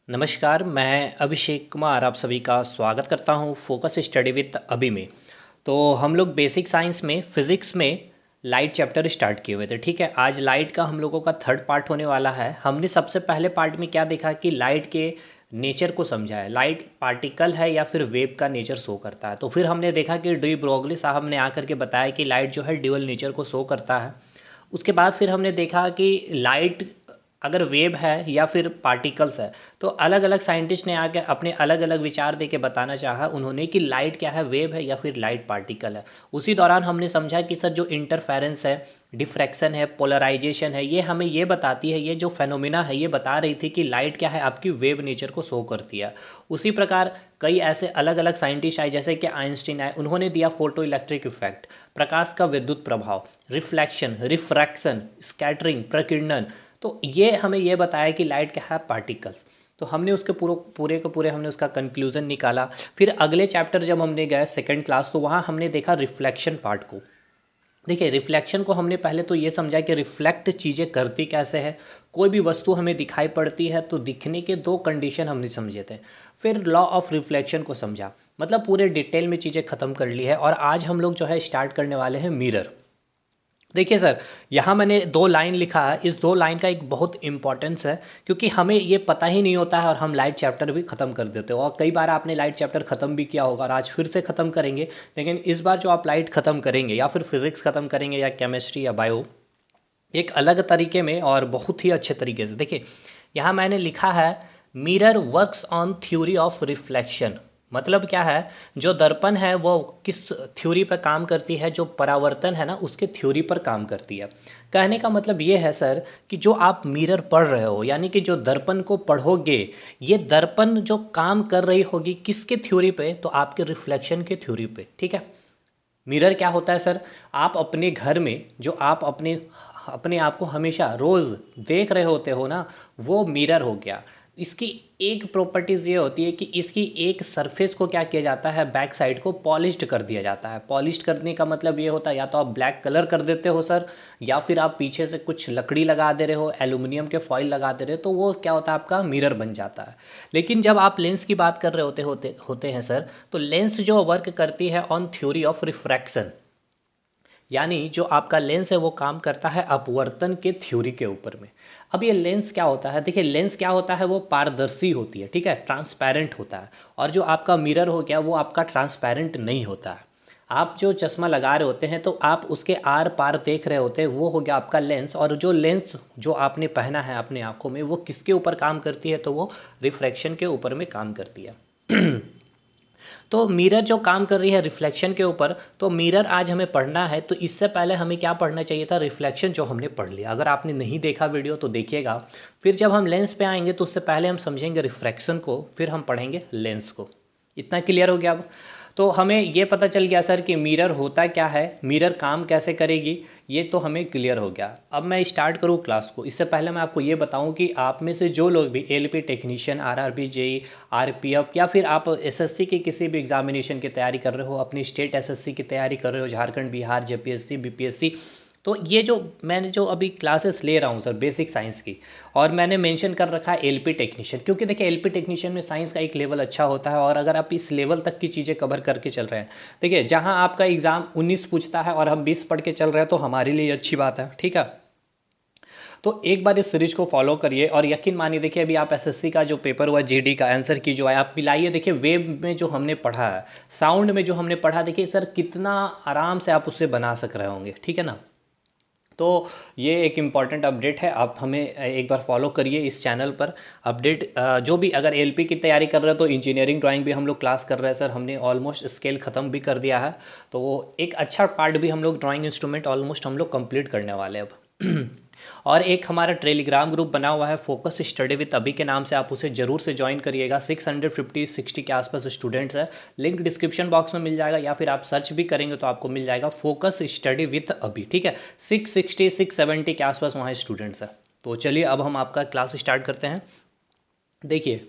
नमस्कार, मैं अभिषेक कुमार आप सभी का स्वागत करता हूँ फोकस स्टडी विद अभी में। तो हम लोग बेसिक साइंस में फिज़िक्स में लाइट चैप्टर स्टार्ट किए हुए थे। ठीक है, आज लाइट का हम लोगों का थर्ड पार्ट होने वाला है। हमने सबसे पहले पार्ट में क्या देखा कि लाइट के नेचर को समझा है। लाइट पार्टिकल है या फिर वेव का नेचर शो करता है। तो फिर हमने देखा कि डी ब्रोगली साहब ने आकर के बताया कि लाइट जो है ड्यूअल नेचर को शो करता है। उसके बाद फिर हमने देखा कि लाइट अगर वेव है या फिर पार्टिकल्स है, तो अलग अलग साइंटिस्ट ने आके अपने अलग अलग विचार दे के बताना चाहा उन्होंने कि लाइट क्या है, वेव है या फिर लाइट पार्टिकल है। उसी दौरान हमने समझा कि सर जो इंटरफेरेंस है, डिफ्रैक्शन है, पोलराइजेशन है, ये हमें ये बताती है, ये जो फेनोमिना है ये बता रही थी कि लाइट क्या है, आपकी वेव नेचर को शो करती है। उसी प्रकार कई ऐसे अलग अलग साइंटिस्ट आए जैसे कि आइंस्टीन आए, उन्होंने दिया फोटो इलेक्ट्रिक इफेक्ट, प्रकाश का विद्युत प्रभाव, रिफ्लेक्शन, रिफ्रैक्शन, स्कैटरिंग, प्रकीर्णन। तो ये हमें ये बताया कि लाइट क्या है, पार्टिकल्स। तो हमने उसके पूरे के पूरे हमने उसका कंक्लूजन निकाला। फिर अगले चैप्टर जब हमने गए सेकंड क्लास, तो वहाँ हमने देखा रिफ्लेक्शन पार्ट को। देखिए, रिफ्लेक्शन को हमने पहले तो ये समझा कि रिफ्लेक्ट चीज़ें करती कैसे है। कोई भी वस्तु हमें दिखाई पड़ती है तो दिखने के दो कंडीशन हमने समझे थे। फिर लॉ ऑफ रिफ्लेक्शन को समझा, मतलब पूरे डिटेल में चीज़ें ख़त्म कर ली है। और आज हम लोग जो है स्टार्ट करने वाले हैं मिरर। देखिए सर, यहाँ मैंने दो लाइन लिखा है। इस दो लाइन का एक बहुत इंपॉर्टेंस है, क्योंकि हमें ये पता ही नहीं होता है और हम लाइट चैप्टर भी ख़त्म कर देते हो। और कई बार आपने लाइट चैप्टर ख़त्म भी किया होगा और आज फिर से ख़त्म करेंगे। लेकिन इस बार जो आप लाइट ख़त्म करेंगे या फिर फिज़िक्स ख़त्म करेंगे या केमिस्ट्री या बायो, एक अलग तरीके में और बहुत ही अच्छे तरीके से। देखिए, यहाँ मैंने लिखा है mirror works on theory of reflection. मतलब क्या है, जो दर्पण है वो किस थ्योरी पर काम करती है, जो परावर्तन है ना उसके थ्योरी पर काम करती है। कहने का मतलब ये है सर कि जो आप मिरर पढ़ रहे हो, यानी कि जो दर्पण को पढ़ोगे, ये दर्पण जो काम कर रही होगी किसके थ्योरी पे, तो आपके रिफ्लेक्शन के थ्योरी पे। ठीक है, मिरर क्या होता है सर, आप अपने घर में जो आप अपने अपने आप को हमेशा रोज़ देख रहे होते हो ना, वो मिरर हो गया। इसकी एक प्रॉपर्टीज़ ये होती है कि इसकी एक सरफेस को क्या किया जाता है, बैक साइड को पॉलिश्ड कर दिया जाता है। पॉलिश्ड करने का मतलब ये होता है या तो आप ब्लैक कलर कर देते हो सर, या फिर आप पीछे से कुछ लकड़ी लगा दे रहे हो, एल्यूमिनियम के फॉइल लगा दे रहे हो, तो वो क्या होता है, आपका मिरर बन जाता है। लेकिन जब आप लेंस की बात कर रहे होते हैं सर, तो लेंस जो वर्क करती है ऑन थ्योरी ऑफ रिफ्रैक्शन, यानी जो आपका लेंस है वो काम करता है अपवर्तन के थ्योरी के ऊपर में। अब ये लेंस क्या होता है, देखिए लेंस क्या होता है, वो पारदर्शी होती है, ठीक है, ट्रांसपेरेंट होता है। और जो आपका मिरर हो गया वो आपका ट्रांसपेरेंट नहीं होता है। आप जो चश्मा लगा रहे होते हैं तो आप उसके आर पार देख रहे होते हैं, वो हो गया आपका लेंस। और जो लेंस जो आपने पहना है अपने आँखों में, वो किसके ऊपर काम करती है, तो वो रिफ्रैक्शन के ऊपर में काम करती है। तो मिरर जो काम कर रही है रिफ्लेक्शन के ऊपर, तो मिरर आज हमें पढ़ना है। तो इससे पहले हमें क्या पढ़ना चाहिए था, रिफ्लेक्शन जो हमने पढ़ लिया। अगर आपने नहीं देखा वीडियो तो देखिएगा। फिर जब हम लेंस पे आएंगे तो उससे पहले हम समझेंगे रिफ्रैक्शन को, फिर हम पढ़ेंगे लेंस को। इतना क्लियर हो गया अब? तो हमें ये पता चल गया सर कि मिरर होता क्या है, मिरर काम कैसे करेगी, ये तो हमें क्लियर हो गया। अब मैं स्टार्ट करूँ क्लास को, इससे पहले मैं आपको ये बताऊं कि आप में से जो लोग भी LP technician, RRB, JE, RPF, या फिर आप एसएससी की किसी भी एग्जामिनेशन की तैयारी कर रहे हो, अपनी स्टेट एसएससी की तैयारी कर रहे हो, झारखंड, बिहार, जेपीएससी, बीपीएससी, तो ये जो मैंने जो अभी क्लासेस ले रहा हूँ सर बेसिक साइंस की, और मैंने मेंशन कर रखा है एलपी टेक्नीशियन, क्योंकि देखिए एलपी टेक्नीशियन में साइंस का एक लेवल अच्छा होता है। और अगर आप इस लेवल तक की चीज़ें कवर करके चल रहे हैं, देखिए जहाँ आपका एग्ज़ाम 19 पूछता है और हम 20 पढ़ के चल रहे हैं, तो हमारे लिए अच्छी बात है। ठीक है, तो एक बार इस सीरीज को फॉलो करिए और यकीन मानिए, देखिए अभी आप एसएससी का जो पेपर हुआ, जीडी का आंसर की जो है आप मिलाइए। देखिए वेब में जो हमने पढ़ा है, साउंड में जो हमने पढ़ा, देखिए सर कितना आराम से आप उससे बना सक रहे होंगे। ठीक है ना, तो ये एक इम्पॉर्टेंट अपडेट है, आप हमें एक बार फॉलो करिए इस चैनल पर। अपडेट जो भी अगर एलपी की तैयारी कर रहे हो तो इंजीनियरिंग ड्राइंग भी हम लोग क्लास कर रहे हैं सर, हमने ऑलमोस्ट स्केल ख़त्म भी कर दिया है। तो वो एक अच्छा पार्ट भी हम लोग ड्राइंग इंस्ट्रूमेंट ऑलमोस्ट हम लोग कंप्लीट करने वाले हैं अब। और एक हमारा टेलीग्राम ग्रुप बना हुआ है फोकस स्टडी विद अभी के नाम से, आप उसे ज़रूर से ज्वाइन करिएगा। 650-60 के आसपास स्टूडेंट्स है। लिंक डिस्क्रिप्शन बॉक्स में मिल जाएगा, या फिर आप सर्च भी करेंगे तो आपको मिल जाएगा फोकस स्टडी विद अभी। ठीक है, 660-670 के आसपास वहाँ स्टूडेंट्स है। तो चलिए अब हम आपका क्लास स्टार्ट करते हैं। देखिए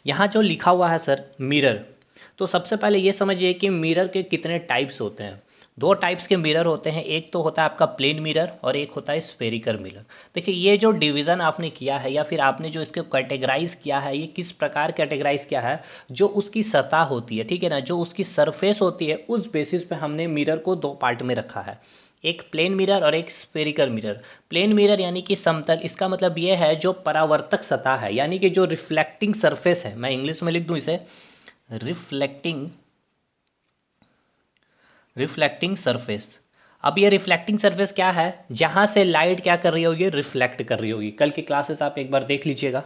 यहाँ जो लिखा हुआ है सर मिरर, तो सबसे पहले ये समझिए कि मिरर के कितने टाइप्स होते हैं। दो टाइप्स के मिरर होते हैं, एक तो होता है आपका प्लेन मिरर और एक होता है स्फेरिकल मिरर। देखिए ये जो डिवीज़न आपने किया है या फिर आपने जो इसको कैटेगराइज किया है, ये किस प्रकार कैटेगराइज किया है, जो उसकी सतह होती है, ठीक है ना, जो उसकी सरफेस होती है, उस बेसिस पे हमने मिरर को दो पार्ट में रखा है, एक प्लेन मिरर और एक स्फेरिकल मिरर। प्लेन मिरर यानी कि समतल, इसका मतलब ये है जो परावर्तक सतह है, यानी कि जो रिफ्लेक्टिंग सरफेस है, मैं इंग्लिश में लिख दूं इसे रिफ्लेक्टिंग सरफेस। अब ये रिफ्लेक्टिंग सरफेस क्या है, जहाँ से लाइट क्या कर रही होगी, रिफ्लेक्ट कर रही होगी। कल की क्लासेस आप एक बार देख लीजिएगा।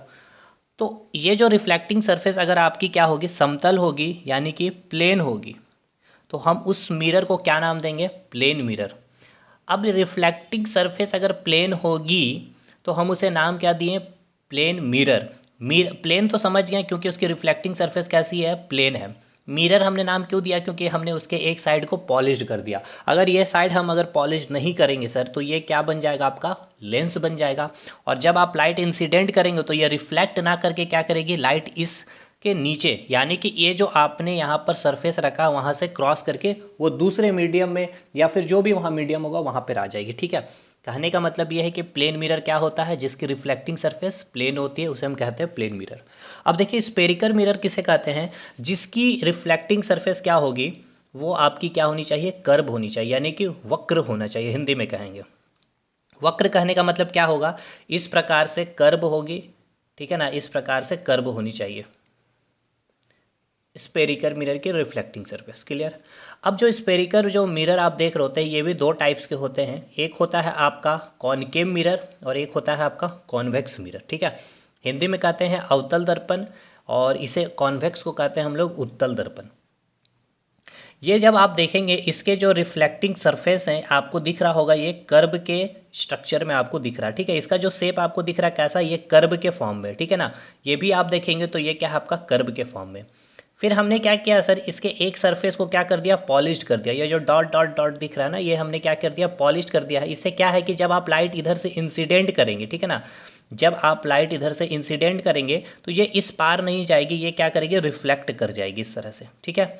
तो ये जो रिफ्लेक्टिंग सरफेस अगर आपकी क्या होगी, समतल होगी यानी कि प्लेन होगी, तो हम उस मिरर को क्या नाम देंगे, प्लेन मिरर। अब रिफ्लेक्टिंग सरफेस अगर प्लेन होगी तो हम उसे नाम क्या दिए, प्लेन मिरर। प्लेन तो समझ गए क्योंकि उसकी रिफ्लेक्टिंग सरफेस कैसी है, प्लेन है। मिरर हमने नाम क्यों दिया, क्योंकि हमने उसके एक साइड को पॉलिश कर दिया। अगर ये साइड हम अगर पॉलिश नहीं करेंगे सर, तो ये क्या बन जाएगा, आपका लेंस बन जाएगा। और जब आप लाइट इंसिडेंट करेंगे तो ये रिफ्लेक्ट ना करके क्या करेगी, लाइट इस के नीचे, यानी कि ये जो आपने यहाँ पर सरफेस रखा वहाँ से क्रॉस करके वो दूसरे मीडियम में या फिर जो भी वहाँ मीडियम होगा वहाँ पर आ जाएगी, ठीक है। कहने का मतलब ये है कि प्लेन मिरर क्या होता है, जिसकी रिफ्लेक्टिंग सरफेस प्लेन होती है, उसे हम कहते हैं प्लेन मिरर। अब देखिए स्पेरिकल मिरर किसे कहते हैं, जिसकी रिफ्लेक्टिंग सरफेस क्या होगी, वो आपकी क्या होनी चाहिए, कर्व होनी चाहिए, यानी कि वक्र होना चाहिए, हिंदी में कहेंगे। वक्र कहने का मतलब क्या होगा, इस प्रकार से कर्व होगी, ठीक है ना, इस प्रकार से कर्व होनी चाहिए स्पेरिकल मिरर की रिफ्लेक्टिंग सरफेस। क्लियर। अब जो स्पेरिकल जो मिरर आप देख रहे होते हैं, ये भी दो टाइप्स के होते हैं, एक होता है आपका कॉनकेव मिरर और एक होता है आपका कॉन्वेक्स मिरर, ठीक है। हिंदी में कहते हैं अवतल दर्पण और इसे कॉन्वेक्स को कहते हैं हम लोग उत्तल दर्पण। ये जब आप देखेंगे इसके जो रिफ्लेक्टिंग सरफेस हैं, आपको दिख रहा होगा ये कर्व के स्ट्रक्चर में आपको दिख रहा है, ठीक है। इसका जो शेप आपको दिख रहा है कैसा, ये कर्व के फॉर्म में, ठीक है ना। ये भी आप देखेंगे तो ये क्या है, आपका कर्व के फॉर्म में। फिर हमने क्या किया सर, इसके एक सरफेस को क्या कर दिया, पॉलिश्ड कर दिया। ये जो डॉट डॉट डॉट दिख रहा है ना, ये हमने क्या कर दिया, पॉलिश्ड कर दिया है। इससे क्या है कि जब आप लाइट इधर से इंसिडेंट करेंगे, ठीक है ना, जब आप लाइट इधर से इंसिडेंट करेंगे तो ये इस पार नहीं जाएगी, ये क्या करेगी, रिफ्लेक्ट कर जाएगी इस तरह से, ठीक है।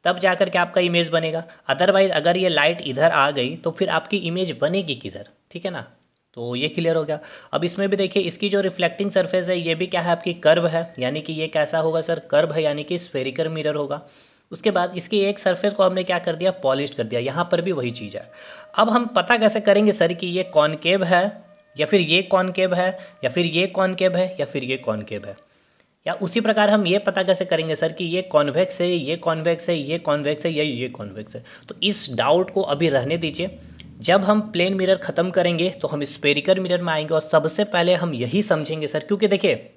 तब जाकर के आपका इमेज बनेगा। अदरवाइज अगर ये लाइट इधर आ गई तो फिर आपकी इमेज बनेगी किधर, ठीक है ना। तो ये क्लियर हो गया। अब इसमें भी देखिए इसकी जो रिफ्लेक्टिंग सरफेस है, ये भी क्या है, आपकी कर्व है, यानी कि ये कैसा होगा सर, कर्व है, यानी कि स्फेरिकल मिरर होगा। उसके बाद इसकी एक सरफेस को हमने क्या कर दिया, पॉलिश कर दिया। यहाँ पर भी वही चीज़ है। अब हम पता कैसे करेंगे सर कि ये कॉनकेव है या फिर ये कॉनकेव है या फिर ये कॉनकेव है या फिर ये कॉनकेव है, या उसी प्रकार हम ये पता कैसे करेंगे सर कि ये कॉन्वेक्स है, ये कॉन्वेक्स है, ये कॉन्वेक्स है या ये कॉन्वेक्स है। तो इस डाउट को अभी रहने दीजिए। जब हम प्लेन मिरर ख़त्म करेंगे तो हम स्पेरिकल मिरर में आएंगे और सबसे पहले हम यही समझेंगे सर, क्योंकि देखिए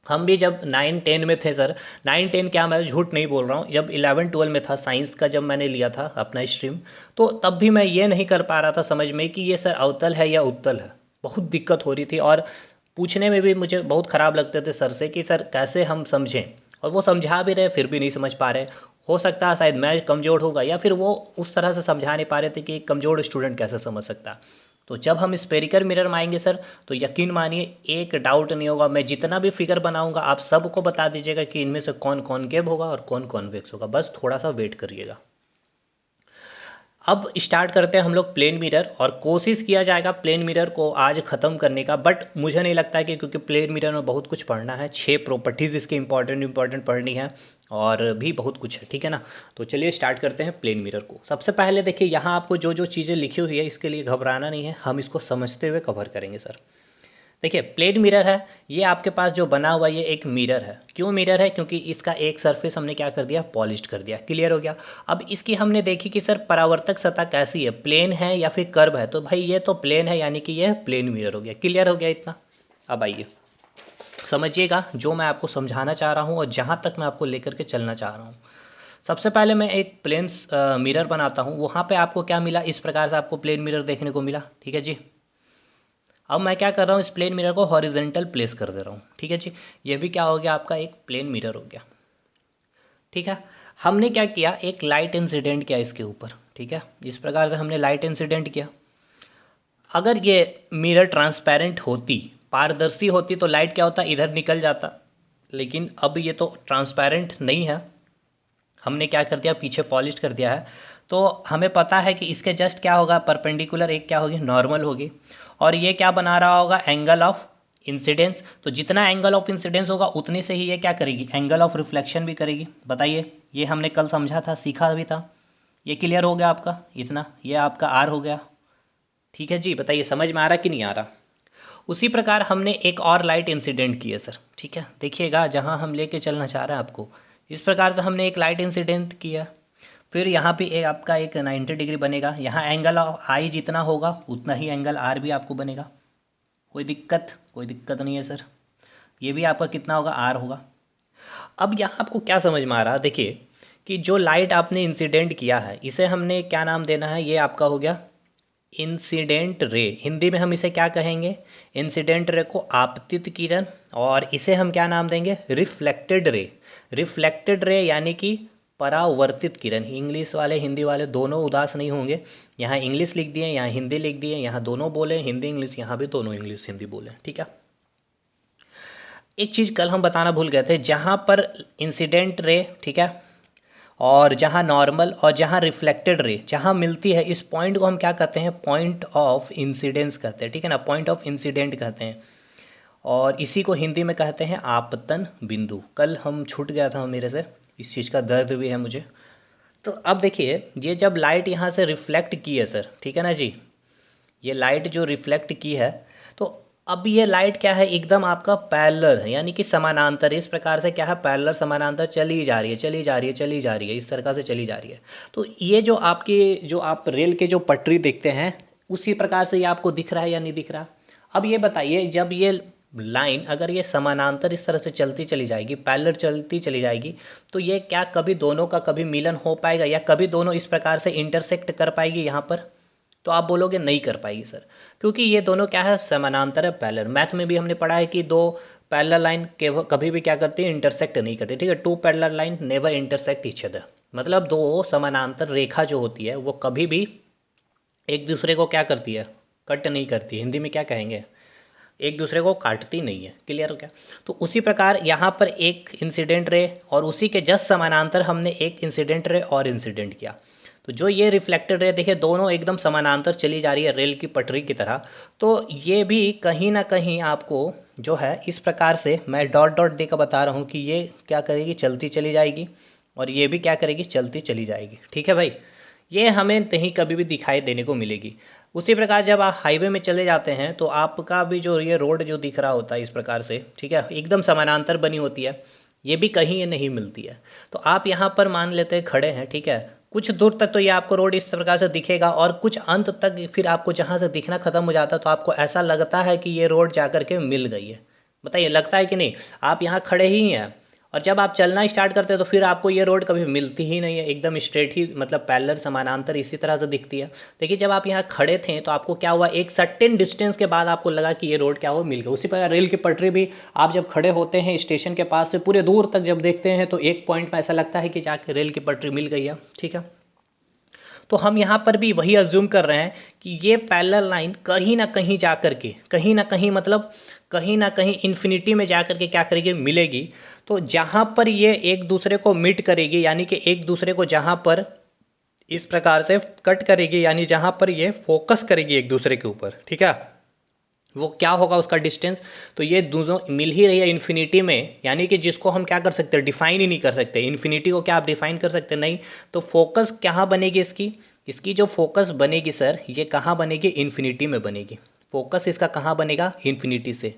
हम भी जब 9-10 में थे सर, 9-10 क्या, मैं झूठ नहीं बोल रहा हूँ, जब 11-12 में था साइंस का, जब मैंने लिया था अपना स्ट्रीम, तो तब भी मैं ये नहीं कर पा रहा था समझ में कि ये सर अवतल है या उत्तल है। बहुत दिक्कत हो रही थी और पूछने में भी मुझे बहुत ख़राब लगते थे सर से कि सर कैसे हम समझें, और वो समझा भी रहे फिर भी नहीं समझ पा रहे। हो सकता है शायद मैं कमज़ोर होगा या फिर वो उस तरह से समझा नहीं पा रहे थे कि एक कमज़ोर स्टूडेंट कैसे समझ सकता। तो जब हम स्पेरिकल मिरर में आएंगे सर, तो यकीन मानिए एक डाउट नहीं होगा। मैं जितना भी फिगर बनाऊंगा आप सबको बता दीजिएगा कि इनमें से कौन कॉनकेव होगा और कौन कॉन्वेक्स होगा, बस थोड़ा सा वेट करिएगा। अब स्टार्ट करते हैं हम लोग प्लेन मिरर, और कोशिश किया जाएगा प्लेन मिरर को आज ख़त्म करने का, बट मुझे नहीं लगता है कि, क्योंकि प्लेन मिरर में बहुत कुछ पढ़ना है, 6 प्रॉपर्टीज़ इसकी इंपॉर्टेंट पढ़नी है और भी बहुत कुछ है, ठीक है ना। तो चलिए स्टार्ट करते हैं प्लेन मिरर को। सबसे पहले देखिए यहाँ आपको जो जो चीज़ें लिखी हुई है इसके लिए घबराना नहीं है, हम इसको समझते हुए कवर करेंगे सर। देखिए प्लेन मिरर है, ये आपके पास जो बना हुआ ये एक मिरर है। क्यों मिरर है, क्योंकि इसका एक सरफेस हमने क्या कर दिया, पॉलिश्ड कर दिया। क्लियर हो गया। अब इसकी हमने देखी कि सर परावर्तक सतह कैसी है, प्लेन है या फिर कर्व है, तो भाई ये तो प्लेन है, यानी कि ये प्लेन मिरर हो गया। क्लियर हो गया इतना। अब आइए समझिएगा जो मैं आपको समझाना चाह रहा हूँ और जहाँ तक मैं आपको लेकर के चलना चाह रहा हूँ। सबसे पहले मैं एक प्लेन मिरर बनाता हूँ। वहाँ पे आपको क्या मिला, इस प्रकार से आपको प्लेन मिरर देखने को मिला, ठीक है जी। अब मैं क्या कर रहा हूँ, इस प्लेन मिरर को हॉरिजेंटल प्लेस कर दे रहा हूँ, ठीक है जी। ये भी क्या हो गया, आपका एक प्लेन मिरर हो गया, ठीक है। हमने क्या किया, एक लाइट इंसिडेंट किया इसके ऊपर, ठीक है। इस प्रकार से हमने लाइट इंसिडेंट किया। अगर ये मिरर ट्रांसपेरेंट होती, पारदर्शी होती, तो लाइट क्या होता, इधर निकल जाता। लेकिन अब ये तो ट्रांसपेरेंट नहीं है, हमने क्या कर दिया, पीछे पॉलिश कर दिया है। तो हमें पता है कि इसके जस्ट क्या होगा, परपेंडिकुलर एक क्या होगी, नॉर्मल होगी, और ये क्या बना रहा होगा, एंगल ऑफ इंसिडेंस। तो जितना एंगल ऑफ इंसिडेंस होगा उतने से ही ये क्या करेगी, एंगल ऑफ रिफ्लेक्शन भी करेगी। बताइए, ये हमने कल समझा था, सीखा भी था। ये क्लियर हो गया आपका इतना, ये आपका आर हो गया। ठीक है जी, बताइए समझ में आ रहा कि नहीं आ रहा। उसी प्रकार हमने एक और लाइट इंसिडेंट की है सर। ठीक है, देखिएगा जहाँ हम लेके चलना चाह रहे हैं आपको, इस प्रकार से हमने एक लाइट इंसिडेंट किया। फिर यहाँ पे एक आपका एक 90 डिग्री बनेगा। यहाँ एंगल आई जितना होगा उतना ही एंगल आर भी आपको बनेगा। कोई दिक्कत नहीं है सर। ये भी आपका कितना होगा, आर होगा। अब यहाँ आपको क्या समझ में आ रहा है, देखिए कि जो लाइट आपने इंसिडेंट किया है इसे हमने क्या नाम देना है, ये आपका हो गया इंसिडेंट रे। हिंदी में हम इसे क्या कहेंगे, इंसिडेंट रे को आपतित किरण, और इसे हम क्या नाम देंगे, रिफ्लेक्टेड रे। रिफ्लेक्टेड रे यानी कि परावर्तित किरण। इंग्लिश वाले हिंदी वाले दोनों उदास नहीं होंगे। यहाँ इंग्लिश लिख दिए, यहाँ हिंदी लिख दिए, यहाँ दोनों बोले हिंदी इंग्लिश, यहाँ भी दोनों इंग्लिश हिंदी बोले। ठीक है, एक चीज़ कल हम बताना भूल गए थे, जहाँ पर इंसिडेंट रे, ठीक है, और जहाँ नॉर्मल और जहाँ रिफ्लेक्टेड रे जहाँ मिलती है, इस पॉइंट को हम क्या कहते हैं, पॉइंट ऑफ इंसिडेंस कहते हैं। ठीक है ना, पॉइंट ऑफ इंसिडेंट कहते हैं, और इसी को हिंदी में कहते हैं आपतन बिंदु। कल हम छूट गया था मेरे से, इस चीज़ का दर्द भी है मुझे। तो अब देखिए, ये जब लाइट यहाँ से रिफ्लेक्ट की है सर, ठीक है ना जी, ये लाइट जो रिफ्लेक्ट की है, तो अब ये लाइट क्या है, एकदम आपका पैरेलल है, यानी कि समानांतर। इस प्रकार से क्या है, पैरेलल समानांतर चली जा रही है, चली जा रही है, चली जा रही है, इस तरह से चली जा रही है। तो ये जो आपकी, जो आप रेल के जो पटरी देखते हैं, उसी प्रकार से ये आपको दिख रहा है या नहीं दिख रहा। अब ये बताइए, जब ये लाइन अगर ये समानांतर इस तरह से चलती चली जाएगी, पैरेलल चलती चली जाएगी, तो ये क्या कभी दोनों का कभी मिलन हो पाएगा, या कभी दोनों इस प्रकार से इंटरसेक्ट कर पाएगी यहाँ पर। तो आप बोलोगे नहीं कर पाएगी सर, क्योंकि ये दोनों क्या है, समानांतर है, पैरेलल। मैथ में भी हमने पढ़ा है कि दो पैरेलल लाइन कभी भी क्या करती है, इंटरसेक्ट नहीं करती। ठीक है, two parallel line never intersect each other. मतलब दो समानांतर रेखा जो होती है वो कभी भी एक दूसरे को क्या करती है, कट नहीं करती। हिंदी में क्या कहेंगे, एक दूसरे को काटती नहीं है। क्लियर हो क्या। तो उसी प्रकार यहाँ पर एक इंसिडेंट रे, और उसी के जस्ट समानांतर हमने एक इंसिडेंट रे और इंसिडेंट किया। तो जो ये रिफ्लेक्टेड रे, देखिए दोनों एकदम समानांतर चली जा रही है रेल की पटरी की तरह। तो ये भी कहीं ना कहीं आपको जो है इस प्रकार से मैं डॉट डॉट देकर बता रहा हूँ कि ये क्या करेगी, चलती चली जाएगी, और ये भी क्या करेगी, चलती चली जाएगी। ठीक है भाई, ये हमें कहीं कभी भी दिखाई देने को मिलेगी। उसी प्रकार जब आप हाईवे में चले जाते हैं तो आपका भी जो ये रोड जो दिख रहा होता है इस प्रकार से, ठीक है, एकदम समानांतर बनी होती है, ये भी कहीं ये नहीं मिलती है। तो आप यहाँ पर मान लेते हैं खड़े हैं, ठीक है, कुछ दूर तक तो ये आपको रोड इस प्रकार से दिखेगा, और कुछ अंत तक फिर आपको जहाँ से दिखना ख़त्म हो जाता है तो आपको ऐसा लगता है कि ये रोड जा कर के मिल गई है। बताइए लगता है कि नहीं। आप यहाँ खड़े ही हैं, और जब आप चलना स्टार्ट करते हैं तो फिर आपको ये रोड कभी मिलती ही नहीं है, एकदम स्ट्रेट ही, मतलब पैरेलल समानांतर इसी तरह से दिखती है। देखिए जब आप यहाँ खड़े थे तो आपको क्या हुआ, एक सर्टेन डिस्टेंस के बाद आपको लगा कि ये रोड क्या हुआ, मिल गया। उसी प्रकार रेल की पटरी भी, आप जब खड़े होते हैं स्टेशन के पास से पूरे दूर तक जब देखते हैं तो एक पॉइंट में ऐसा लगता है कि जाके रेल की पटरी मिल गई है। ठीक है, तो हम यहाँ पर भी वही अज्यूम कर रहे हैं कि ये पैरेलल लाइन कहीं ना कहीं जा कर के, कहीं ना कहीं मतलब कहीं ना कहीं इन्फिनिटी में जा कर के क्या करेगी, मिलेगी। तो जहाँ पर ये एक दूसरे को मीट करेगी, यानी कि एक दूसरे को जहाँ पर इस प्रकार से कट करेगी, यानी जहाँ पर ये फोकस करेगी एक दूसरे के ऊपर, ठीक है, वो क्या होगा उसका डिस्टेंस। तो ये दोनों मिल ही रही है इन्फिनिटी में, यानी कि जिसको हम क्या कर सकते हैं, डिफाइन ही नहीं कर सकते। इन्फिनिटी को क्या आप डिफाइन कर सकते नहीं। तो फोकस कहाँ बनेगी इसकी, इसकी जो फोकस बनेगी सर, ये कहाँ बनेगी, इन्फिनिटी में बनेगी। फोकस इसका कहाँ बनेगा, इन्फिनिटी से।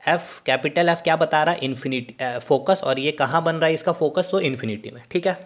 एफ, कैपिटल एफ क्या बता रहा है, इन्फिनिटी फोकस, और ये कहाँ बन रहा है इसका फोकस, तो इन्फिनिटी में। ठीक है,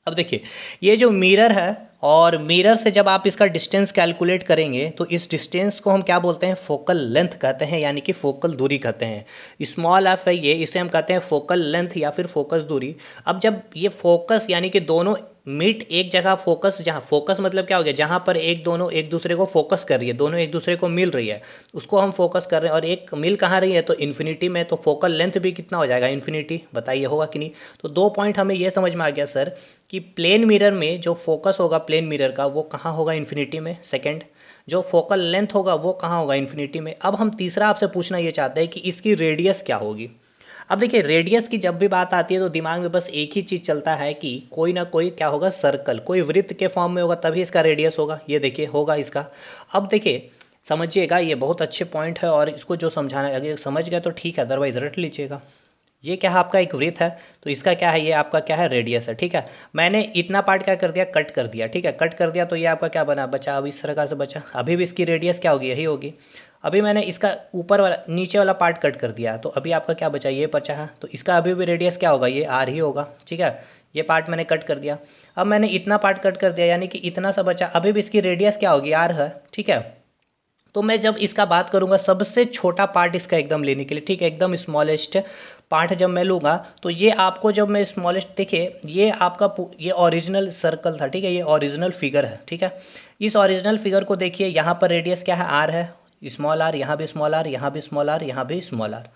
अब देखिए ये जो मिरर है, और मिरर से जब आप इसका डिस्टेंस कैलकुलेट करेंगे तो इस डिस्टेंस को हम क्या बोलते हैं, फोकल लेंथ कहते हैं, यानी कि फोकल दूरी कहते हैं। स्मॉल एफ है ये, इसे हम कहते हैं फोकल लेंथ या फिर फोकस दूरी। अब जब ये फोकस यानी कि दोनों मीट एक जगह, फोकस जहाँ, फोकस मतलब क्या हो गया, जहाँ पर एक दोनों एक दूसरे को फोकस कर रही है, दोनों एक दूसरे को मिल रही है, उसको हम फोकस कर रहे हैं। और एक मिल कहाँ रही है, तो इन्फिनिटी में। तो फोकल लेंथ भी कितना हो जाएगा, इन्फिनिटी। बताइए होगा कि नहीं। तो दो पॉइंट हमें ये समझ में आ गया सर कि प्लेन मिरर में जो फोकस होगा प्लेन मिरर का, वो कहाँ होगा, इन्फिनिटी में। सेकेंड, जो फोकल लेंथ होगा वो कहाँ होगा, इन्फिनिटी में। अब हम तीसरा आपसे पूछना ये चाहते हैं कि इसकी रेडियस क्या होगी। अब देखिए रेडियस की जब भी बात आती है तो दिमाग में बस एक ही चीज़ चलता है कि कोई ना कोई क्या होगा, सर्कल, कोई वृत्त के फॉर्म में होगा तभी इसका रेडियस होगा। ये देखिए होगा इसका। अब देखिए समझिएगा, ये बहुत अच्छे पॉइंट है और इसको जो समझाना है अगर समझ गए तो ठीक है, अदरवाइज रट लीजिएगा। ये क्या है, आपका एक वृत्त है, तो इसका क्या है, ये आपका क्या है, रेडियस है। ठीक है, मैंने इतना पार्ट क्या कर दिया, कट कर दिया। ठीक है, कट कर दिया तो ये आपका क्या बना, बचा। अब इस प्रकार से बचा, अभी भी इसकी रेडियस क्या होगी, यही होगी। अभी मैंने इसका ऊपर वाला नीचे वाला पार्ट कट कर दिया तो अभी आपका क्या बचा, ये बचा है, तो इसका अभी भी रेडियस क्या होगा, ये आर ही होगा। ठीक है, ये पार्ट मैंने कट कर दिया। अब मैंने इतना पार्ट कट कर दिया यानी कि इतना सा बचा, अभी भी इसकी रेडियस क्या होगी, आर है। ठीक है, तो मैं जब इसका बात करूंगा सबसे छोटा पार्ट इसका एकदम लेने के लिए, ठीक है, एकदम स्मॉलेस्ट पार्ट जब मैं लूँगा तो ये आपको, जब मैं स्मॉलेस्ट, देखिए ये आपका ये ओरिजिनल सर्कल था। ठीक है, ये ओरिजिनल फिगर है। ठीक है, इस ओरिजिनल फिगर को देखिए, यहाँ पर रेडियस क्या है, आर है, स्मॉल आर, यहाँ भी स्मॉल आर, यहाँ भी स्मॉल आर, यहाँ भी स्मॉल आर।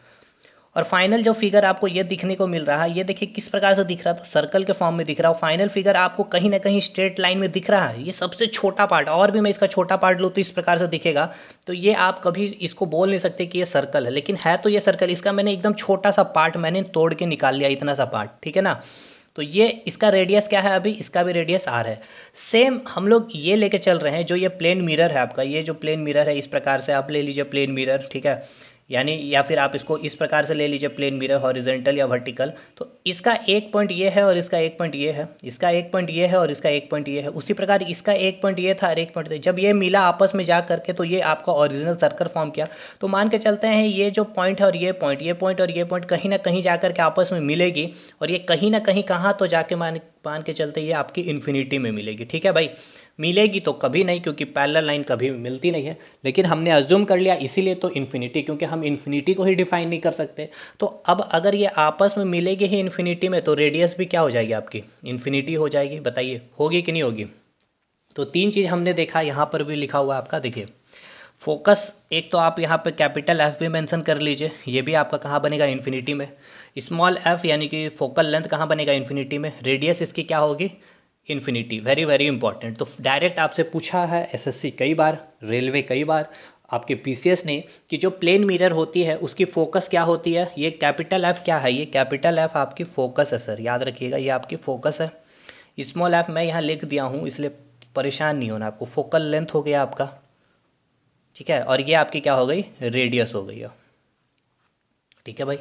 और फाइनल जो फिगर आपको ये दिखने को मिल रहा है, ये देखिए किस प्रकार से दिख रहा था, सर्कल के फॉर्म में दिख रहा है। फाइनल फिगर आपको कहीं ना कहीं स्ट्रेट लाइन में दिख रहा है। ये सबसे छोटा पार्ट, और भी मैं इसका छोटा पार्ट लूँ तो इस प्रकार से दिखेगा। तो ये आप कभी इसको बोल नहीं सकते कि ये सर्कल है, लेकिन है तो ये सर्कल। इसका मैंने एकदम छोटा सा पार्ट मैंने तोड़ के निकाल लिया, इतना सा पार्ट। ठीक है ना, तो ये इसका रेडियस क्या है, अभी इसका भी रेडियस आर है। सेम हम लोग ये लेके चल रहे हैं, जो ये प्लेन मिरर है आपका, ये जो प्लेन मिरर है, इस प्रकार से आप ले लीजिए प्लेन मिरर। ठीक है, यानी या फिर आप इसको इस प्रकार से ले लीजिए प्लेन मिरर, हॉरिजेंटल या वर्टिकल। तो इसका एक पॉइंट ये है और इसका एक पॉइंट ये है, इसका एक पॉइंट ये है और इसका एक पॉइंट ये है। उसी प्रकार इसका एक पॉइंट ये था और एक पॉइंट, जब ये मिला आपस में जा करके तो ये आपका ओरिजिनल सर्कल फॉर्म किया। तो मान के चलते हैं ये जो पॉइंट है और ये पॉइंट, ये पॉइंट और ये पॉइंट कहीं ना कहीं जा करके आपस में मिलेगी, और ये कहीं ना कहीं कहाँ तो जाके मान के चलते ये आपकी इन्फिनिटी में मिलेगी। ठीक है भाई, मिलेगी तो कभी नहीं, क्योंकि पैरेलल लाइन कभी मिलती नहीं है, लेकिन हमने अज्यूम कर लिया इसीलिए तो इन्फिनिटी, क्योंकि हम इन्फिनिटी को ही डिफाइन नहीं कर सकते। तो अब अगर ये आपस में मिलेगी ही इन्फिनिटी में, तो रेडियस भी क्या हो जाएगी आपकी, इन्फिनिटी हो जाएगी। बताइए होगी कि नहीं होगी। तो तीन चीज़ हमने देखा, यहाँ पर भी लिखा हुआ है आपका, देखिए फोकस, एक तो आप यहाँ पे कैपिटल एफ भी मेंशन कर लीजिए, ये भी आपका कहाँ बनेगा, इन्फिनिटी में। स्मॉल एफ यानी कि फोकल लेंथ कहाँ बनेगा, इन्फिनिटी में। रेडियस इसकी क्या होगी, इन्फिनिटी। Very very important. तो डायरेक्ट आपसे पूछा है एसएससी कई बार, रेलवे कई बार, आपके पीसीएस ने, कि जो प्लेन मिरर होती है उसकी फोकस क्या होती है। ये कैपिटल एफ क्या है, ये कैपिटल एफ आपकी फोकस है सर, याद रखिएगा ये आपकी फोकस है। स्मॉल एफ मैं यहाँ लिख दिया हूँ, इसलिए परेशान नहीं होना आपको। फोकल लेंथ हो गया आपका, ठीक है, और ये आपकी क्या हो गई, रेडियस हो गई। ठीक है भाई,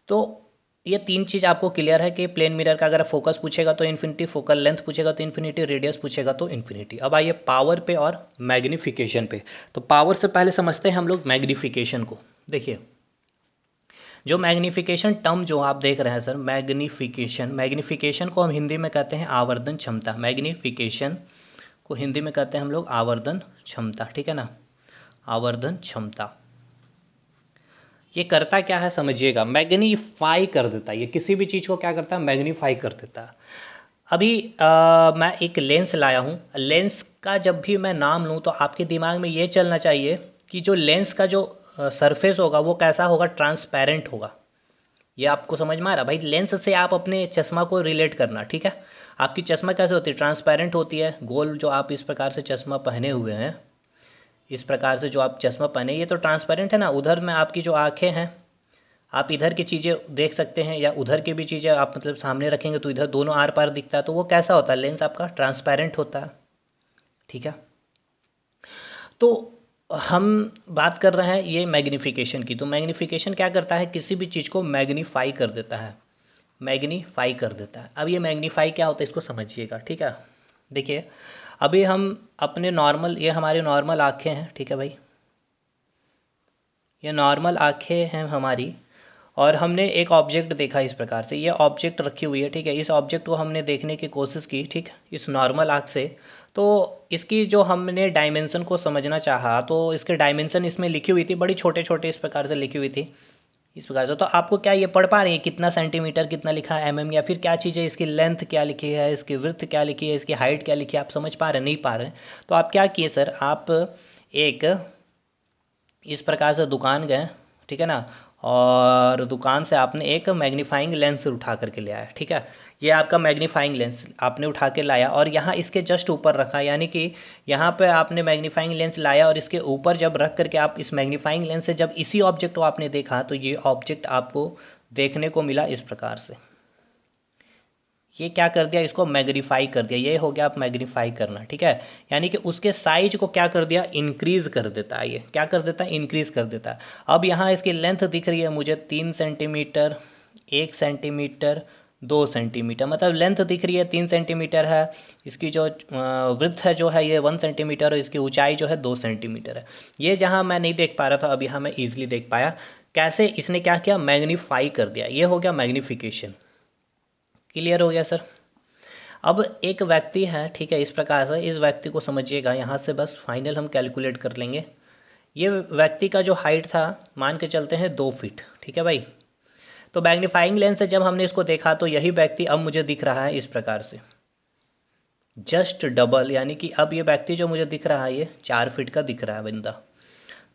तो ये तीन चीज़ आपको क्लियर है कि प्लेन मिरर का अगर फोकस पूछेगा तो इन्फिनिटी, फोकल लेंथ पूछेगा तो इन्फिनिटी, रेडियस पूछेगा तो इन्फिनिटी। अब आइए पावर पे और मैग्नीफिकेशन पे। तो पावर से पहले समझते हैं हम लोग मैग्नीफिकेशन को। देखिए जो मैग्नीफिकेशन टर्म जो आप देख रहे हैं सर, मैग्नीफिकेशन को हम हिंदी में कहते हैं आवर्धन क्षमता। मैग्नीफिकेशन को हिंदी में कहते हैं हम लोग आवर्धन क्षमता। ठीक है ना, आवर्धन क्षमता। ये करता क्या है समझिएगा, मैग्नीफाई कर देता है। ये किसी भी चीज़ को क्या करता है, मैग्नीफाई कर देता है। अभी मैं एक लेंस लाया हूँ। लेंस का जब भी मैं नाम लूँ तो आपके दिमाग में ये चलना चाहिए कि जो लेंस का जो सरफेस होगा वो कैसा होगा, ट्रांसपेरेंट होगा। ये आपको समझ में आ रहा भाई। लेंस से आप अपने चश्मा को रिलेट करना, ठीक है। आपकी चश्मा कैसे होती है, ट्रांसपेरेंट होती है। गोल जो आप इस प्रकार से चश्मा पहने हुए हैं, इस प्रकार से जो आप चश्मा पहने, ये तो ट्रांसपेरेंट है ना। उधर में आपकी जो आंखें हैं, आप इधर की चीज़ें देख सकते हैं या उधर की भी चीज़ें आप मतलब सामने रखेंगे तो इधर दोनों आर पार दिखता है। तो वो कैसा होता है, लेंस आपका ट्रांसपेरेंट होता है। ठीक है, तो हम बात कर रहे हैं ये मैग्नीफिकेशन की। तो मैग्नीफिकेशन क्या करता है, किसी भी चीज़ को मैग्नीफाई कर देता है, मैग्नीफाई कर देता है। अब ये मैग्नीफाई क्या होता है इसको समझिएगा, ठीक है। देखिए अभी हम अपने नॉर्मल, ये हमारी नॉर्मल आँखें हैं, ठीक है भाई, ये नॉर्मल आँखें हैं हमारी, और हमने एक ऑब्जेक्ट देखा इस प्रकार से। ये ऑब्जेक्ट रखी हुई है, ठीक है। इस ऑब्जेक्ट को हमने देखने की कोशिश की, ठीक, इस नॉर्मल आँख से। तो इसकी जो हमने डायमेंशन को समझना चाहा तो इसके डायमेंशन इसमें लिखी हुई थी, बड़ी छोटे छोटे इस प्रकार से लिखी हुई थी, इस प्रकार से। तो आपको क्या ये पढ़ पा रही है, कितना सेंटीमीटर, कितना लिखा है mm, या फिर क्या चीज़ है, इसकी लेंथ क्या लिखी है, इसकी विड्थ क्या लिखी है, इसकी हाइट क्या लिखी है, आप समझ पा रहे हैं, नहीं पा रहे हैं। तो आप क्या किए सर, आप एक इस प्रकार से दुकान गए, ठीक है ना, और दुकान से आपने एक मैग्नीफाइंग लेंस उठा करके ले आया, ठीक है। ये आपका मैग्नीफाइंग लेंस आपने उठा के लाया और यहाँ इसके जस्ट ऊपर रखा, यानी कि यहाँ पे आपने मैग्नीफाइंग लेंस लाया और इसके ऊपर जब रख करके आप इस मैग्नीफाइंग लेंस से जब इसी ऑब्जेक्ट को आपने देखा तो ये ऑब्जेक्ट आपको देखने को मिला इस प्रकार से। ये क्या कर दिया, इसको मैग्नीफाई कर दिया, ये हो गया आप मैग्नीफाई करना, ठीक है। यानी कि उसके साइज को क्या कर दिया, इंक्रीज़ कर देता है। ये क्या कर देता है, इंक्रीज़ कर देता है। अब यहाँ इसकी लेंथ दिख रही है मुझे 3 सेंटीमीटर, 1 सेंटीमीटर, 2 सेंटीमीटर, मतलब लेंथ दिख रही है 3 सेंटीमीटर है। इसकी जो विड्थ है जो है ये 1 सेंटीमीटर और इसकी ऊंचाई जो है 2 सेंटीमीटर है। ये जहाँ मैं नहीं देख पा रहा था, अब यहाँ मैं ईजिली देख पाया। कैसे, इसने क्या किया, मैग्नीफाई कर दिया। ये हो गया मैग्नीफिकेशन। क्लियर हो गया सर। अब एक व्यक्ति है, ठीक है, इस प्रकार से इस व्यक्ति को समझिएगा। यहाँ से बस फाइनल हम कैलकुलेट कर लेंगे। ये व्यक्ति का जो हाइट था मान के चलते हैं 2 फीट, ठीक है भाई। तो मैग्नीफाइंग लेंस से जब हमने इसको देखा तो यही व्यक्ति अब मुझे दिख रहा है इस प्रकार से, जस्ट डबल। यानी कि अब ये व्यक्ति जो मुझे दिख रहा है ये 4 फीट का दिख रहा है बंदा।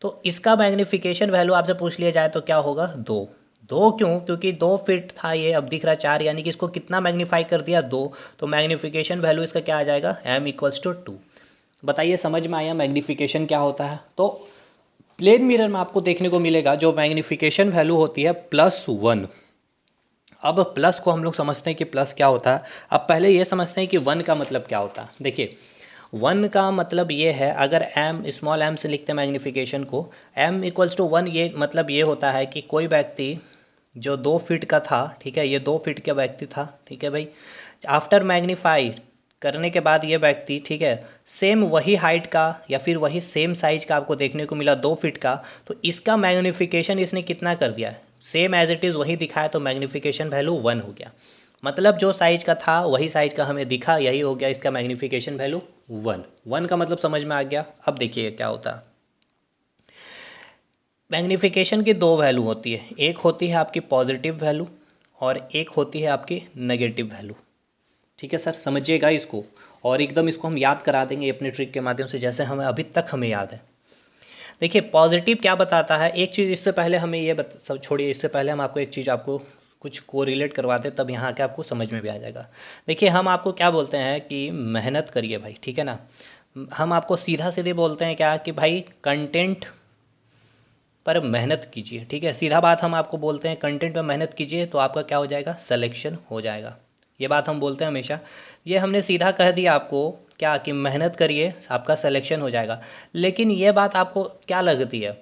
तो इसका मैग्नीफिकेशन वैल्यू आपसे पूछ लिया जाए तो क्या होगा, 2। 2 क्यों, क्योंकि 2 फीट था ये, अब दिख रहा 4, यानी कि इसको कितना मैग्नीफाई कर दिया, 2। तो मैग्नीफिकेशन वैल्यू इसका क्या आ जाएगा, m=2। बताइए समझ में आया मैग्नीफिकेशन क्या होता है। तो प्लेन मिरर में आपको देखने को मिलेगा जो मैग्नीफिकेशन वैल्यू होती है +1। अब प्लस को हम लोग समझते हैं कि प्लस क्या होता है। अब पहले ये समझते हैं कि 1 का मतलब क्या होता है। देखिए 1 का मतलब ये है, अगर m स्मॉल m से लिखते हैं मैग्नीफिकेशन को, m=1, ये मतलब ये होता है कि कोई व्यक्ति जो 2 फीट का था, ठीक है, ये 2 फीट का व्यक्ति था, ठीक है भाई। आफ्टर मैग्नीफाई करने के बाद ये व्यक्ति, ठीक है, सेम वही हाइट का या फिर वही सेम साइज का आपको देखने को मिला 2 फीट का, तो इसका मैग्नीफिकेशन इसने कितना कर दिया, सेम एज इट इज़ वही दिखाया, तो मैग्नीफिकेशन वैल्यू 1 हो गया। मतलब जो साइज का था वही साइज का हमें दिखा, यही हो गया इसका मैग्नीफिकेशन वैल्यू 1। 1 का मतलब समझ में आ गया। अब देखिए क्या होता है। मैग्नीफिकेशन की 2 वैल्यू होती है, एक होती है आपकी पॉजिटिव वैल्यू और एक होती है आपकी नेगेटिव वैल्यू, ठीक है सर, समझिएगा इसको। और एकदम इसको हम याद करा देंगे अपने ट्रिक के माध्यम से, जैसे हमें अभी तक हमें याद है। देखिए पॉजिटिव क्या बताता है, एक चीज़ इससे पहले हमें ये सब छोड़िए, इससे पहले हम आपको एक चीज़ आपको कुछ को रिलेट करवाते, तब यहाँ आके आपको समझ में भी आ जाएगा। देखिए हम आपको क्या बोलते हैं कि मेहनत करिए भाई, ठीक है ना। हम आपको सीधा सीधे बोलते हैं क्या, कि भाई कंटेंट पर मेहनत कीजिए, ठीक है। सीधा बात हम आपको बोलते हैं कंटेंट पर मेहनत कीजिए तो आपका क्या हो जाएगा, सिलेक्शन हो जाएगा। ये बात हम बोलते हैं हमेशा। ये हमने सीधा कह दिया आपको क्या, कि मेहनत करिए आपका सिलेक्शन हो जाएगा। लेकिन ये बात आपको क्या लगती है,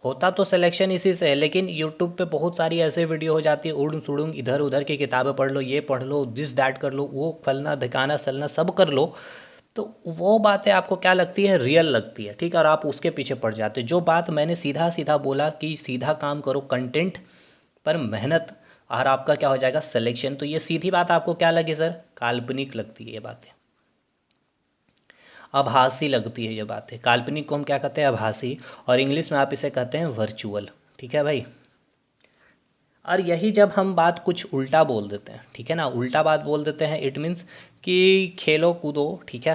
होता तो सिलेक्शन इसी से है, लेकिन यूट्यूब पे बहुत सारी ऐसे वीडियो हो जाती है, उड़ूंग सुड़ूंग इधर उधर की किताबें पढ़ लो, ये पढ़ लो, दिस दैट कर लो, वो फलना ढिकाना सलना सब कर लो, तो वो बातें आपको क्या लगती है, रियल लगती है, ठीक है, और आप उसके पीछे पड़ जाते हो। जो बात मैंने सीधा सीधा बोला कि सीधा काम करो, कंटेंट पर मेहनत, और आपका क्या हो जाएगा, सिलेक्शन, तो ये सीधी बात आपको क्या लगी सर, काल्पनिक लगती है ये बातें, आभासी लगती है ये बातें। काल्पनिक को हम क्या कहते हैं, आभासी, और इंग्लिश में आप इसे कहते हैं वर्चुअल, ठीक है भाई। और यही जब हम बात कुछ उल्टा बोल देते हैं, ठीक है ना, उल्टा बात बोल देते हैं, इट मीन्स कि खेलो कूदो, ठीक है,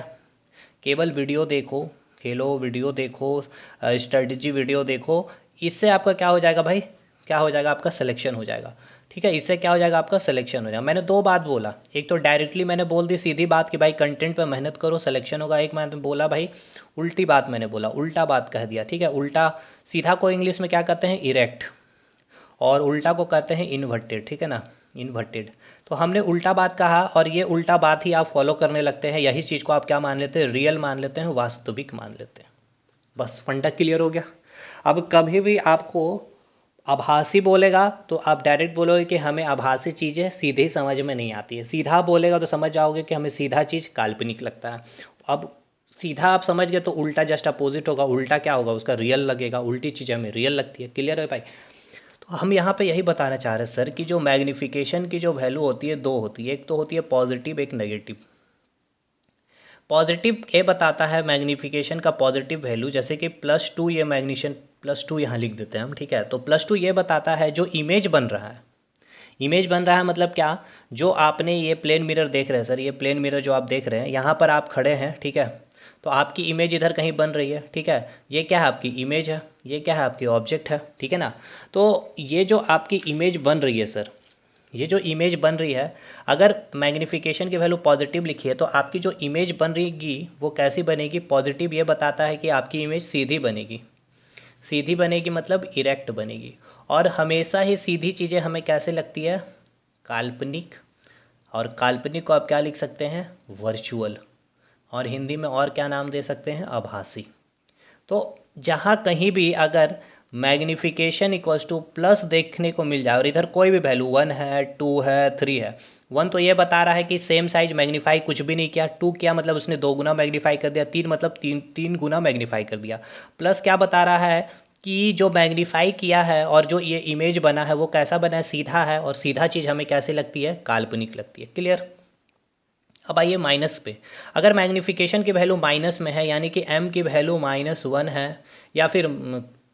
केवल वीडियो देखो, खेलो वीडियो देखो, स्ट्रेटजी वीडियो देखो, इससे आपका क्या हो जाएगा भाई, क्या हो जाएगा, आपका सिलेक्शन हो जाएगा, ठीक है। इससे क्या हो जाएगा, आपका सिलेक्शन हो जाएगा। मैंने 2 बात बोला, एक तो डायरेक्टली मैंने बोल दी सीधी बात कि भाई कंटेंट पे मेहनत करो सिलेक्शन होगा, एक मैंने बोला भाई उल्टी बात, मैंने बोला उल्टा बात कह दिया, ठीक है। उल्टा सीधा को इंग्लिश में क्या कहते हैं, इरेक्ट, और उल्टा को कहते हैं इन्वर्टेड, ठीक है ना, इन्वर्टेड। तो हमने उल्टा बात कहा और ये उल्टा बात ही आप फॉलो करने लगते हैं, यही चीज़ को आप क्या मान लेते हैं, रियल मान लेते हैं, वास्तविक मान लेते हैं। बस फंडा क्लियर हो गया। अब कभी भी आपको आभासी बोलेगा तो आप डायरेक्ट बोलोगे कि हमें आभासी चीज़ें सीधे समझ में नहीं आती है, सीधा बोलेगा तो समझ जाओगे कि हमें सीधा चीज़ काल्पनिक लगता है। अब सीधा आप समझ गए तो उल्टा जस्ट अपोजिट होगा, उल्टा क्या होगा, उसका रियल लगेगा, उल्टी चीज़ें हमें रियल लगती है। क्लियर है भाई। तो हम यहाँ पे यही बताना चाह रहे हैं सर कि जो मैग्नीफिकेशन की जो वैल्यू होती है 2 होती है, एक तो होती है पॉजिटिव, एक नेगेटिव। पॉजिटिव ये बताता है मैग्नीफिकेशन का पॉजिटिव वैल्यू, जैसे कि +2, ये मैग्नीशन +2 यहाँ लिख देते हैं हम, ठीक है। तो +2 ये बताता है जो इमेज बन रहा है, इमेज बन रहा है मतलब क्या, जो आपने ये प्लेन मिरर देख रहे हैं सर, ये प्लेन मिरर जो आप देख रहे हैं, यहाँ पर आप खड़े हैं, ठीक है, तो आपकी इमेज इधर कहीं बन रही है, ठीक है। ये क्या है, आपकी इमेज है, ये क्या है, आपकी ऑब्जेक्ट है, ठीक है ना। तो ये जो आपकी इमेज बन रही है सर, ये जो इमेज बन रही है, अगर मैग्नीफिकेशन की वैल्यू पॉजिटिव लिखी है तो आपकी जो इमेज बन रही वो कैसी बनेगी, पॉजिटिव। ये बताता है कि आपकी इमेज सीधी बनेगी, सीधी बनेगी मतलब इरेक्ट बनेगी। और हमेशा ही सीधी चीज़ें हमें कैसे लगती है, काल्पनिक। और काल्पनिक को आप क्या लिख सकते हैं, वर्चुअल। और हिंदी में और क्या नाम दे सकते हैं, आभासी। तो जहाँ कहीं भी अगर मैग्निफिकेशन इक्वल्स टू प्लस देखने को मिल जाए और इधर कोई भी वैल्यू 1 है, 2 है, 3 है। 1 तो ये बता रहा है कि सेम साइज मैग्नीफाई कुछ भी नहीं किया, 2 किया मतलब उसने 2 गुना मैग्नीफाई कर दिया, 3 मतलब तीन गुना मैग्नीफाई कर दिया। प्लस क्या बता रहा है कि जो मैग्नीफाई किया है और जो ये इमेज बना है वो कैसा बना है, सीधा है। और सीधा चीज़ हमें कैसे लगती है, काल्पनिक लगती है। क्लियर। अब आइए माइनस पे। अगर मैग्नीफिकेशन की वैल्यू माइनस में है, यानी कि m की वैल्यू -1 है, या फिर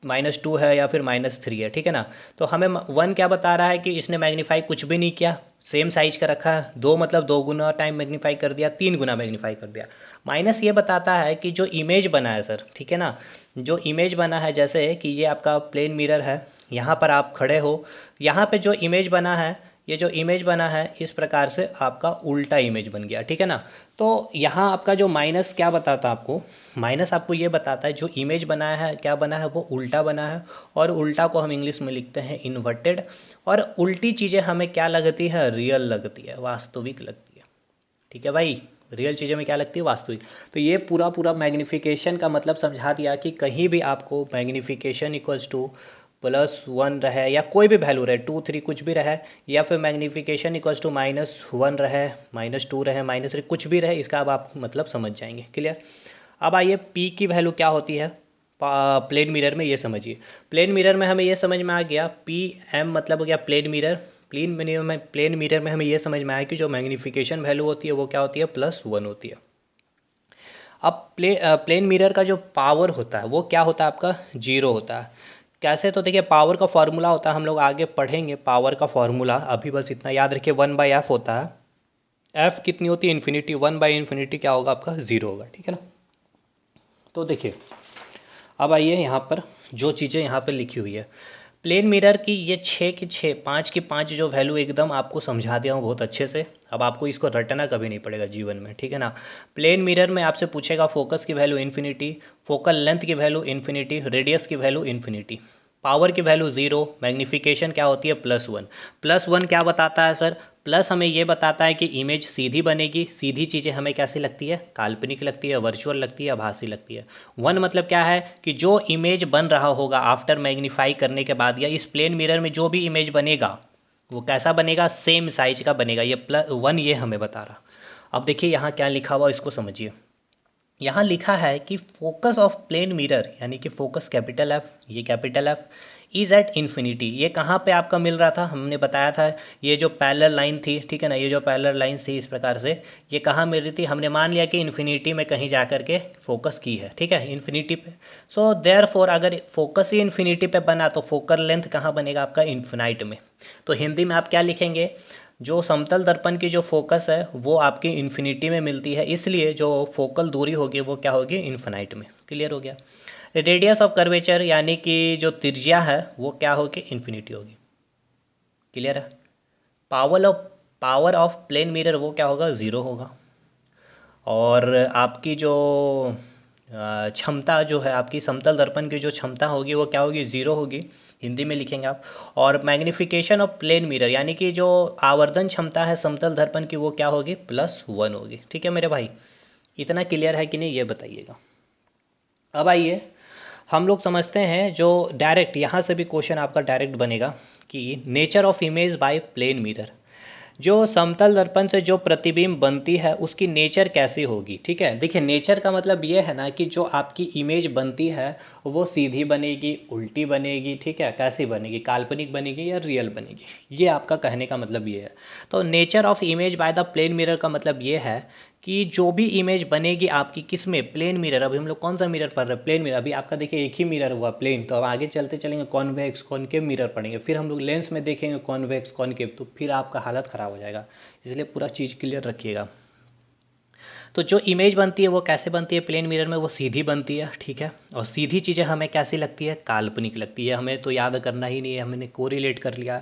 -2 है, या फिर -3 है, ठीक है ना। तो हमें 1 क्या बता रहा है कि इसने मैग्नीफाई कुछ भी नहीं किया, सेम साइज का रखा है। 2 मतलब 2 गुना टाइम मैग्नीफाई कर दिया, 3 गुना मैग्नीफाई कर दिया। माइनस ये बताता है कि जो इमेज बना है सर, ठीक है ना, जो इमेज बना है, जैसे कि ये आपका प्लेन मिरर है, यहाँ पर आप खड़े हो, यहाँ पे जो इमेज बना है, ये जो इमेज बना है इस प्रकार से आपका उल्टा इमेज बन गया, ठीक है ना। तो यहाँ आपका जो माइनस क्या बताता है आपको, माइनस आपको ये बताता है जो इमेज बनाया है, क्या बना है, वो उल्टा बना है। और उल्टा को हम इंग्लिश में लिखते हैं इन्वर्टेड। और उल्टी चीज़ें हमें क्या लगती है, रियल लगती है, वास्तविक लगती है। ठीक है भाई, रियल चीज़ों में क्या लगती है, वास्तविक। तो ये पूरा पूरा मैग्नीफिकेशन का मतलब समझा दिया कि कहीं भी आपको मैग्नीफिकेशन इक्वल्स टू +1 रहे, या कोई भी वैल्यू रहे, 2, 3 कुछ भी रहे, या फिर मैग्नीफिकेशन इक्वल्स टू -1 रहे, -2 रहे, -3 कुछ भी रहे, इसका अब आप मतलब समझ जाएंगे। क्लियर। अब आइए पी की वैल्यू क्या होती है प्लेन मिरर में, ये समझिए। प्लेन मिरर में हमें ये समझ में आ गया, पी एम मतलब हो गया प्लेन मिरर। प्लेन मिरर में हमें ये समझ में आया कि जो मैग्नीफिकेशन वैल्यू होती है वो क्या होती है, +1 होती है। अब प्लेन मिरर का जो पावर होता है वो क्या होता है आपका, 0 होता है। कैसे, तो देखिए पावर का फॉर्मूला होता है, हम लोग आगे पढ़ेंगे पावर का फॉर्मूला, अभी बस इतना याद रखिए, 1/f होता है। f कितनी होती है, इन्फिनिटी। 1/∞ क्या होगा आपका, 0 होगा, ठीक है ना। तो देखिए अब आइए यहाँ पर जो चीज़ें यहाँ पर लिखी हुई है प्लेन मिरर की, ये 6 की 6, 5 की 5 जो वैल्यू एकदम आपको समझा दिया हूँ बहुत अच्छे से। अब आपको इसको रटना कभी नहीं पड़ेगा जीवन में, ठीक है ना। प्लेन मिरर में आपसे पूछेगा फोकस की वैल्यू इन्फिनिटी, फोकल लेंथ की वैल्यू इन्फिनिटी, रेडियस की वैल्यू इन्फिनिटी, पावर की वैल्यू 0, मैग्नीफिकेशन क्या होती है, +1। +1 क्या बताता है सर, प्लस हमें ये बताता है कि इमेज सीधी बनेगी। सीधी चीज़ें हमें कैसी लगती है, काल्पनिक लगती है, वर्चुअल लगती है, आभासी लगती है। 1 मतलब क्या है कि जो इमेज बन रहा होगा आफ्टर मैग्नीफाई करने के बाद, या इस प्लेन मिरर में जो भी इमेज बनेगा वो कैसा बनेगा, सेम साइज का बनेगा। ये +1 ये हमें बता रहा। अब देखिए यहाँ क्या लिखा हुआ, इसको समझिए। यहाँ लिखा है कि फोकस ऑफ प्लेन मिरर, यानी कि फोकस कैपिटल एफ, ये capital F, is at infinity. ये कहाँ पे आपका मिल रहा था, हमने बताया था, ये जो पैरेलल लाइन थी, ठीक है ना, ये जो पैरेलल लाइन थी इस प्रकार से, ये कहाँ मिल रही थी, हमने मान लिया कि इन्फिनिटी में कहीं जा कर के फोकस की है, ठीक है, इन्फिनिटी पे। सो देयरफॉर अगर फोकस ही इन्फिनिटी पे बना तो फोकल लेंथ कहाँ बनेगा आपका, इन्फिनाइट में। तो हिंदी में आप क्या लिखेंगे, जो समतल दर्पण की जो फोकस है वो आपकी इन्फिनिटी में मिलती है, इसलिए जो फोकल दूरी होगी वो क्या होगी, इन्फिनाइट में। क्लियर हो गया। रेडियस ऑफ कर्वेचर यानी कि जो त्रिज्या है वो क्या होगी, इन्फिनिटी होगी। क्लियर है। पावर ऑफ प्लेन मिरर वो क्या होगा, 0 होगा। और आपकी जो क्षमता जो है, आपकी समतल दर्पण की जो क्षमता होगी वो क्या होगी, 0 होगी, हिंदी में लिखेंगे आप। और मैग्नीफिकेशन ऑफ प्लेन मिरर यानी कि जो आवर्धन क्षमता है समतल दर्पण की वो क्या होगी, +1 होगी। ठीक है मेरे भाई, इतना क्लियर है कि नहीं ये बताइएगा। अब आइए हम लोग समझते हैं जो डायरेक्ट, यहाँ से भी क्वेश्चन आपका डायरेक्ट बनेगा कि nature of image by plane mirror, जो समतल दर्पण से जो प्रतिबिंब बनती है उसकी नेचर कैसी होगी। ठीक है, देखिए नेचर का मतलब ये है ना कि जो आपकी इमेज बनती है वो सीधी बनेगी, उल्टी बनेगी, ठीक है, कैसी बनेगी, काल्पनिक बनेगी या रियल बनेगी, ये आपका कहने का मतलब ये है। तो nature of image by the plane mirror का मतलब ये है कि जो भी इमेज बनेगी आपकी किस में, प्लेन मिरर। अभी हम लोग कौन सा मिरर पढ़ रहे हैं, प्लेन मिरर। अभी आपका देखिए एक ही मिरर हुआ प्लेन, तो अब आगे चलते चलेंगे कॉन्वेक्स कॉनकेव मिरर पढ़ेंगे, फिर हम लोग लेंस में देखेंगे कॉन्वेक्स कॉनकेव, तो फिर आपका हालत ख़राब हो जाएगा। इसलिए पूरा चीज़ क्लियर रखिएगा। तो जो इमेज बनती है वो कैसे बनती है प्लेन मिरर में, वो सीधी बनती है, ठीक है। और सीधी चीज़ें हमें कैसी लगती है, काल्पनिक लगती है। हमें तो याद करना ही नहीं है, हमने कोरिलेट कर लिया।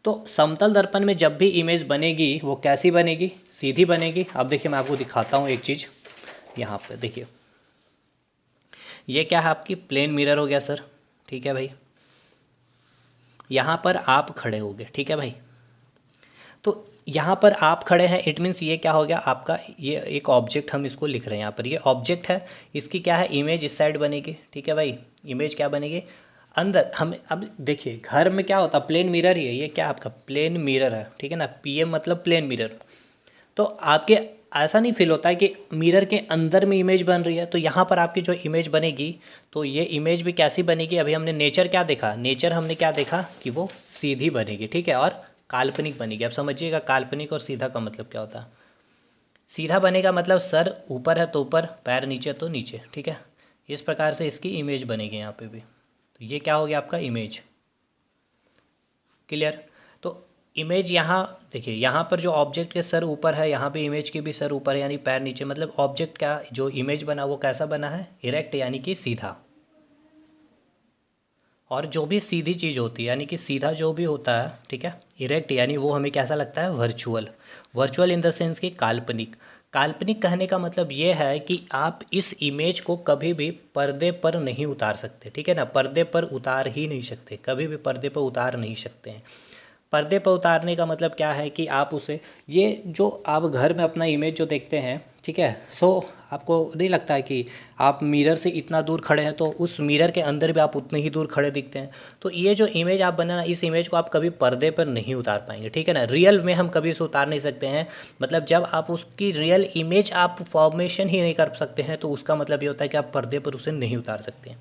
तो समतल दर्पण में जब भी इमेज बनेगी वो कैसी बनेगी, सीधी बनेगी। अब देखिए मैं आपको दिखाता हूँ एक चीज़, यहाँ पे देखिए ये क्या है, आपकी प्लेन मिरर हो गया सर, ठीक है भाई। यहाँ पर आप खड़े होगे, ठीक है भाई। तो यहाँ पर आप खड़े हैं, इट मीन्स ये क्या हो गया आपका, ये एक ऑब्जेक्ट हम इसको लिख रहे हैं यहाँ पर, ये ऑब्जेक्ट है, इसकी क्या है इमेज इस साइड बनेगी, ठीक है भाई। इमेज क्या बनेगी अंदर, हम अब देखिए घर में क्या होता है, प्लेन मिरर ही है, ये क्या आपका प्लेन मिरर है, ठीक है ना, पीएम मतलब प्लेन मिरर। तो आपके ऐसा नहीं फील होता है कि मिरर के अंदर में इमेज बन रही है, तो यहाँ पर आपकी जो इमेज बनेगी, तो ये इमेज भी कैसी बनेगी, अभी हमने नेचर क्या देखा, नेचर हमने क्या देखा कि वो सीधी बनेगी, ठीक है, और काल्पनिक बनेगी। अब समझिएगा काल्पनिक और सीधा का मतलब क्या होता है। सीधा बनेगा मतलब सर ऊपर है तो ऊपर, पैर नीचे तो नीचे, ठीक है, इस प्रकार से इसकी इमेज बनेगी यहाँ पे भी। तो ये क्या हो गया आपका इमेज, क्लियर। तो इमेज यहाँ देखिए, यहाँ पर जो ऑब्जेक्ट के सर ऊपर है, यहाँ पे इमेज के भी सर ऊपर है, यानी पैर नीचे, मतलब ऑब्जेक्ट का जो इमेज बना वो कैसा बना है, इरेक्ट यानी कि सीधा। और जो भी सीधी चीज़ होती है यानी कि सीधा जो भी होता है, ठीक है, इरेक्ट यानी वो हमें कैसा लगता है, virtual. Virtual in the sense कि काल्पनिक। काल्पनिक कहने का मतलब ये है कि आप इस इमेज को कभी भी पर्दे पर नहीं उतार सकते, ठीक है ना, पर्दे पर उतार ही नहीं सकते, कभी भी पर्दे पर उतार नहीं सकते हैं। पर्दे पर उतारने का मतलब क्या है कि आप उसे, ये जो आप घर में अपना इमेज जो देखते हैं, ठीक है, सो आपको नहीं लगता है कि आप मिरर से इतना दूर खड़े हैं तो उस मिरर के अंदर भी आप उतने ही दूर खड़े दिखते हैं। तो ये जो इमेज आप बनाना, इस इमेज को आप कभी पर्दे पर नहीं उतार पाएंगे, ठीक है ना, रियल में हम कभी उसे उतार नहीं सकते हैं। मतलब जब आप उसकी रियल इमेज आप फॉर्मेशन ही नहीं कर सकते हैं, तो उसका मतलब ये होता है कि आप पर्दे पर उसे नहीं उतार सकते हैं।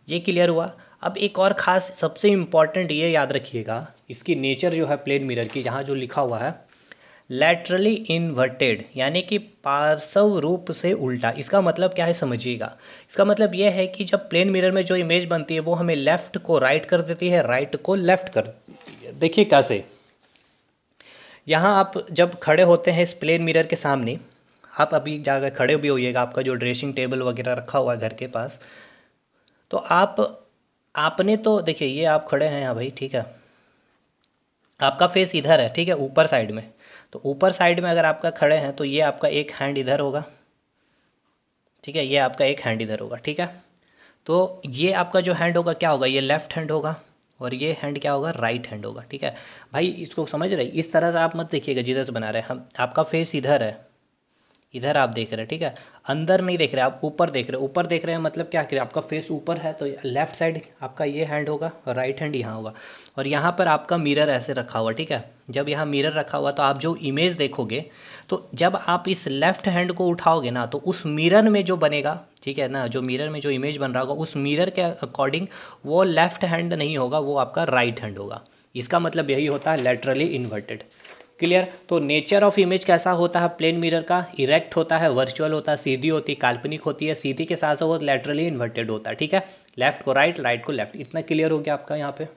ये क्लियर हुआ। अब एक और ख़ास सबसे इम्पॉर्टेंट ये याद रखिएगा, इसकी नेचर जो है प्लेन मिरर की, यहाँ जो लिखा हुआ है लैटरली इन्वर्टेड, यानी कि पार्श्व रूप से उल्टा। इसका मतलब क्या है समझिएगा। इसका मतलब ये है कि जब प्लेन मिरर में जो इमेज बनती है वो हमें लेफ़्ट को राइट कर देती है, राइट को लेफ़्ट कर देती है। देखिए कैसे, यहाँ आप जब खड़े होते हैं इस प्लेन मिरर के सामने, आप अभी जाकर खड़े भी होइएगा, आपका जो ड्रेसिंग टेबल वगैरह रखा हुआ है घर के पास, तो आपने तो देखिए ये आप खड़े हैं यहाँ भाई, ठीक है, आपका फेस इधर है, ठीक है, ऊपर साइड में। तो ऊपर साइड में अगर आपका खड़े हैं तो ये आपका एक हैंड इधर होगा, ठीक है, ये आपका एक हैंड इधर होगा, ठीक है। तो ये आपका जो हैंड होगा क्या होगा, ये लेफ्ट हैंड होगा, और ये हैंड क्या होगा, राइट हैंड होगा, ठीक है भाई। इसको समझ रहे, इस तरह से आप मत देखिएगा जिधर से बना रहे हैं हम, आपका फेस इधर है, इधर आप देख रहे हैं, ठीक है, अंदर नहीं देख रहे, आप ऊपर देख रहे हैं। ऊपर देख रहे हैं मतलब क्या करें, आपका फेस ऊपर है तो लेफ्ट साइड आपका ये हैंड होगा और राइट हैंड यहाँ होगा, और यहाँ पर आपका मिरर ऐसे रखा हुआ, ठीक है। जब यहाँ मिरर रखा हुआ तो आप जो इमेज देखोगे, तो जब आप इस लेफ्ट हैंड को उठाओगे ना, तो उस मिरर में जो बनेगा, ठीक है ना, जो मिरर में जो इमेज बन रहा होगा उस मिरर के अकॉर्डिंग वो लेफ्ट हैंड नहीं होगा, वो आपका राइट हैंड होगा। इसका मतलब यही होता है लैटरली इन्वर्टेड, क्लियर। तो नेचर ऑफ इमेज कैसा होता है प्लेन मिरर का, इरेक्ट होता है, वर्चुअल होता है, सीधी होती है, काल्पनिक होती है, सीधी के साथ साथ वो लैटरली इन्वर्टेड होता है, ठीक है, लेफ्ट को राइट, राइट को लेफ्ट। इतना क्लियर हो गया आपका यहाँ पे।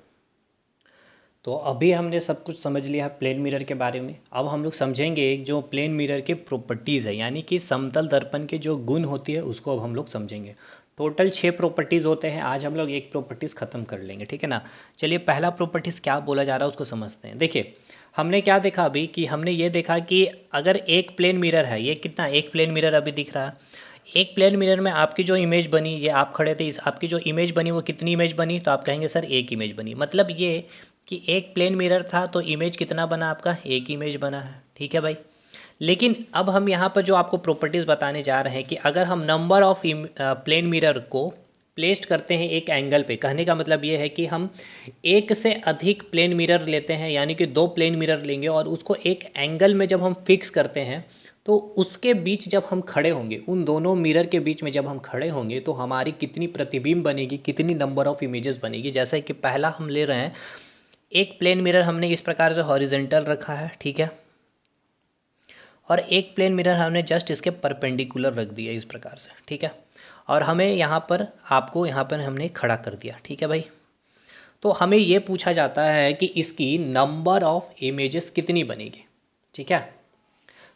तो अभी हमने सब कुछ समझ लिया है प्लेन मिरर के बारे में। अब हम लोग समझेंगे एक जो प्लेन मिरर के प्रॉपर्टीज़ है, यानी कि समतल दर्पण के जो गुण होती है उसको अब हम लोग समझेंगे। टोटल 6 प्रॉपर्टीज़ होते हैं, आज हम लोग एक प्रॉपर्टीज़ ख़त्म कर लेंगे, ठीक है ना। चलिए पहला प्रॉपर्टीज़ क्या बोला जा रहा है उसको समझते हैं। देखिए हमने क्या देखा अभी, कि हमने ये देखा कि अगर एक प्लेन मिरर है, ये कितना, एक प्लेन मिरर अभी दिख रहा है, एक प्लेन मिरर में आपकी जो इमेज बनी, ये आप खड़े थे, इस आपकी जो इमेज बनी वो कितनी इमेज बनी, तो आप कहेंगे सर एक इमेज बनी। मतलब ये कि एक प्लेन मिरर था तो इमेज कितना बना आपका, एक इमेज बना है, ठीक है भाई। लेकिन अब हम यहाँ पर जो आपको प्रॉपर्टीज़ बताने जा रहे हैं कि अगर हम नंबर ऑफ प्लेन मिरर को प्लेस्ड करते हैं एक एंगल पे, कहने का मतलब ये है कि हम एक से अधिक प्लेन मिरर लेते हैं, यानी कि 2 प्लेन मिरर लेंगे और उसको एक एंगल में जब हम फिक्स करते हैं, तो उसके बीच जब हम खड़े होंगे, उन दोनों मिरर के बीच में जब हम खड़े होंगे तो हमारी कितनी प्रतिबिंब बनेगी, कितनी नंबर ऑफ इमेजेस बनेगी। जैसा कि पहला हम ले रहे हैं, एक प्लेन मिरर हमने इस प्रकार से हॉरिजेंटल रखा है, ठीक है, और एक प्लेन मिरर हमने जस्ट इसके परपेंडिकुलर रख दिया इस प्रकार से, ठीक है, और हमें यहाँ पर आपको यहाँ पर हमने खड़ा कर दिया, ठीक है भाई। तो हमें ये पूछा जाता है कि इसकी नंबर ऑफ इमेजेस कितनी बनेगी, ठीक है।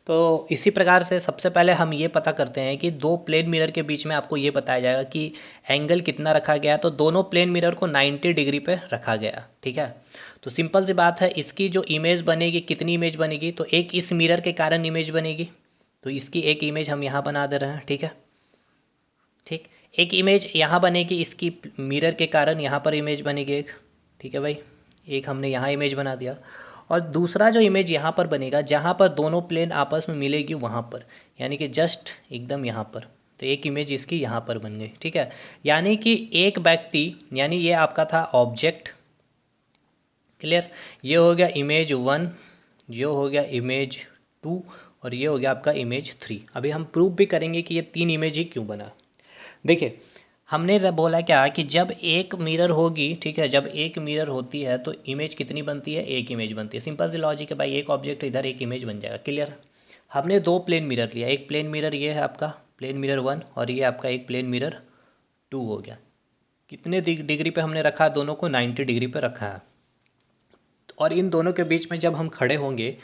तो इसी प्रकार से सबसे पहले हम ये पता करते हैं कि 2 प्लेन मिरर के बीच में आपको ये बताया जाएगा कि एंगल कितना रखा गया, तो दोनों प्लेन मिरर को 90 डिग्री पे रखा गया, ठीक है। तो सिंपल सी बात है, इसकी जो इमेज बनेगी, कितनी इमेज बनेगी, तो एक इस मिरर के कारण इमेज बनेगी, तो इसकी एक इमेज हम यहाँ बना दे रहे हैं, ठीक है, ठीक। एक इमेज यहाँ बनेगी, इसकी मिरर के कारण यहाँ पर इमेज बनेगी एक, ठीक है भाई, एक हमने यहाँ इमेज बना दिया, और दूसरा जो इमेज यहाँ पर बनेगा जहाँ पर दोनों प्लेन आपस में मिलेगी वहाँ पर, यानी कि जस्ट एकदम यहाँ पर, तो एक इमेज इसकी यहाँ पर बन गई। ठीक है, यानी कि एक व्यक्ति, यानी ये आपका था ऑब्जेक्ट, क्लियर, ये हो गया इमेज 1, ये हो गया इमेज 2, और ये हो गया आपका इमेज 3। अभी हम प्रूव भी करेंगे कि ये 3 इमेज ही क्यों बना। देखिए हमने बोला क्या कि जब एक मिरर होगी, ठीक है, जब एक मिरर होती है तो इमेज कितनी बनती है, एक इमेज बनती है। सिंपल सी लॉजिक है भाई, एक ऑब्जेक्ट इधर एक इमेज बन जाएगा। क्लियर, हमने 2 प्लेन मिरर लिया, एक प्लेन मिरर ये है आपका प्लेन मिरर 1, और ये आपका एक प्लेन मिरर 2 हो गया। कितने डिग्री पे हमने रखा, दोनों को 90 डिग्री पे रखा है, और इन दोनों के बीच में जब हम खड़े होंगे,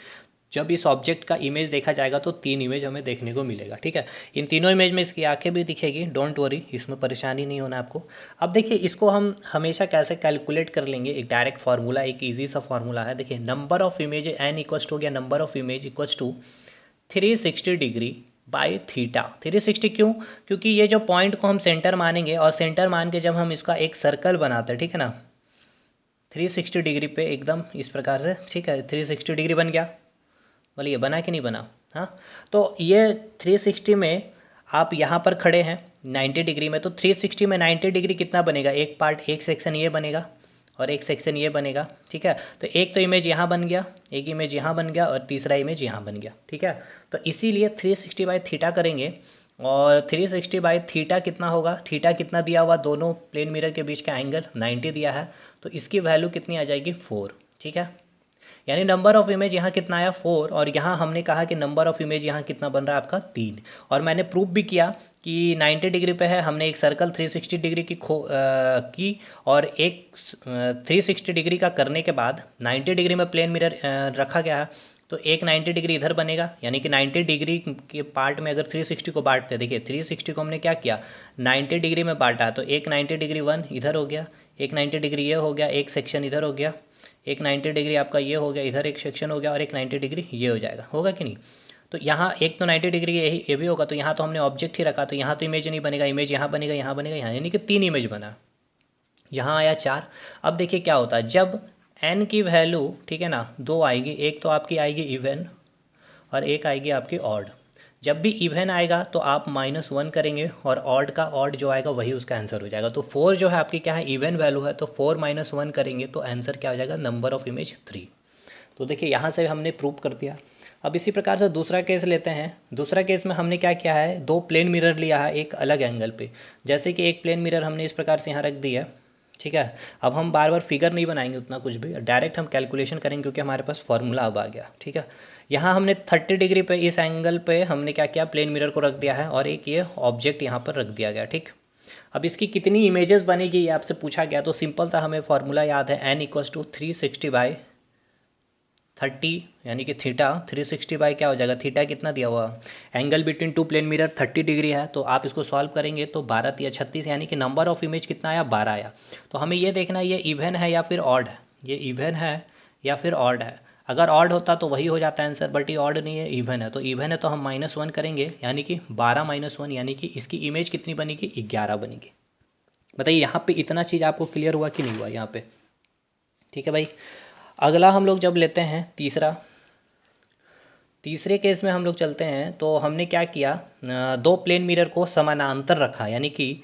जब इस ऑब्जेक्ट का इमेज देखा जाएगा तो 3 इमेज हमें देखने को मिलेगा। ठीक है, इन तीनों इमेज में इसकी आंखें भी दिखेगी, डोंट वरी, इसमें परेशानी नहीं होना आपको। अब देखिए इसको हम हमेशा कैसे कैलकुलेट कर लेंगे, एक डायरेक्ट फार्मूला, एक इजी सा फार्मूला है। देखिए number of image N equals to हो गया, number of image equals to 360 degree by theta. 360 क्यों, क्योंकि ये जो पॉइंट को हम सेंटर मानेंगे, और सेंटर मान के जब हम इसका एक सर्कल बनाते हैं, ठीक है ना, 360 डिग्री पे एकदम इस प्रकार से, ठीक है, 360 डिग्री बन गया। बोलिए बना कि नहीं बना। हाँ, तो ये 360 में आप यहाँ पर खड़े हैं 90 डिग्री में, तो 360 में 90 डिग्री कितना बनेगा, एक पार्ट, एक सेक्शन ये बनेगा और एक सेक्शन ये बनेगा। ठीक है, तो एक तो इमेज यहाँ बन गया, एक इमेज यहाँ बन गया, और तीसरा इमेज यहाँ बन गया। ठीक है, तो इसीलिए 360 बाई थीटा करेंगे, और 360 बाई थीटा कितना होगा, थीटा कितना दिया हुआ, दोनों प्लेन मिरर के बीच का एंगल 90 दिया है, तो इसकी वैल्यू कितनी आ जाएगी 4। ठीक है, यानी नंबर ऑफ इमेज यहाँ कितना आया 4, और यहाँ हमने कहा कि नंबर ऑफ इमेज यहाँ कितना बन रहा है आपका 3, और मैंने प्रूफ भी किया कि 90 डिग्री पे है, हमने एक सर्कल 360 डिग्री की, और एक 360 डिग्री का करने के बाद 90 डिग्री में प्लेन मिरर रखा गया है, तो एक 90 डिग्री इधर बनेगा, यानी कि 90 डिग्री के पार्ट में अगर 360 को बांटते हैं, देखिए 360 को हमने क्या किया 90 डिग्री में बांटा, तो एक 90 डिग्री 1 इधर हो गया, एक 90 डिग्री ये हो गया, एक सेक्शन इधर हो गया, एक 90 डिग्री आपका ये हो गया, इधर एक सेक्शन हो गया, और एक 90 डिग्री ये हो जाएगा, होगा कि नहीं। तो यहाँ एक तो 90 डिग्री ये भी होगा, तो यहाँ तो हमने ऑब्जेक्ट ही रखा, तो यहाँ तो इमेज नहीं बनेगा, इमेज यहाँ बनेगा, यहाँ बनेगा, यहाँ, यानी कि 3 इमेज बना, यहाँ आया 4। अब देखिए क्या होता है, जब n की वैल्यू, ठीक है ना, 2 आएगी, एक तो आपकी आएगी इवन और एक आएगी आपकी ऑड। जब भी इवन आएगा तो आप -1 करेंगे, और ऑड का ऑड जो आएगा वही उसका आंसर हो जाएगा। तो 4 जो है आपकी क्या है, इवन वैल्यू है, तो 4 - 1 करेंगे तो आंसर क्या हो जाएगा, नंबर ऑफ इमेज 3। तो देखिए यहाँ से हमने प्रूव कर दिया। अब इसी प्रकार से दूसरा केस लेते हैं। दूसरा केस में हमने क्या किया है, 2 प्लेन मिरर लिया है एक अलग एंगल पे। जैसे कि एक प्लेन मिरर हमने इस प्रकार से यहाँ रख दिया, ठीक है। अब हम बार बार फिगर नहीं बनाएंगे उतना कुछ भी, डायरेक्ट हम कैलकुलेशन करेंगे, क्योंकि हमारे पास फॉर्मूला अब आ गया। ठीक है, यहाँ हमने 30 डिग्री पे इस एंगल पे हमने क्या किया, प्लेन मिरर को रख दिया है, और एक ये ऑब्जेक्ट यहाँ पर रख दिया गया। ठीक, अब इसकी कितनी इमेजेस बनेगी ये आपसे पूछा गया, तो सिंपल सा हमें फॉर्मूला याद है, n = 360 बाई 30, यानी कि थीटा 360 बाई क्या हो जाएगा, थीटा कितना दिया हुआ, angle between 2 plane mirror 30 degree है, तो आप इसको सॉल्व करेंगे तो 12 या 36, यानी कि नंबर ऑफ इमेज कितना आया, 12 आया। तो हमें ये देखना है ये इवन है या फिर ऑड है, ये इवन है या फिर ऑड है। अगर ऑड होता तो वही हो जाता है आंसर, बट ये ऑड नहीं है, इवन है, तो इवन है तो हम -1 करेंगे, यानी कि 12 - 1, यानी कि इसकी इमेज कितनी बनेगी, 11 बनेगी। बताइए यहाँ पे इतना चीज़ आपको क्लियर हुआ कि नहीं हुआ यहाँ पे। ठीक है भाई, अगला हम लोग जब लेते हैं तीसरे केस में हम लोग चलते हैं, तो हमने क्या किया, 2 प्लेन मिरर को समानांतर रखा, यानी कि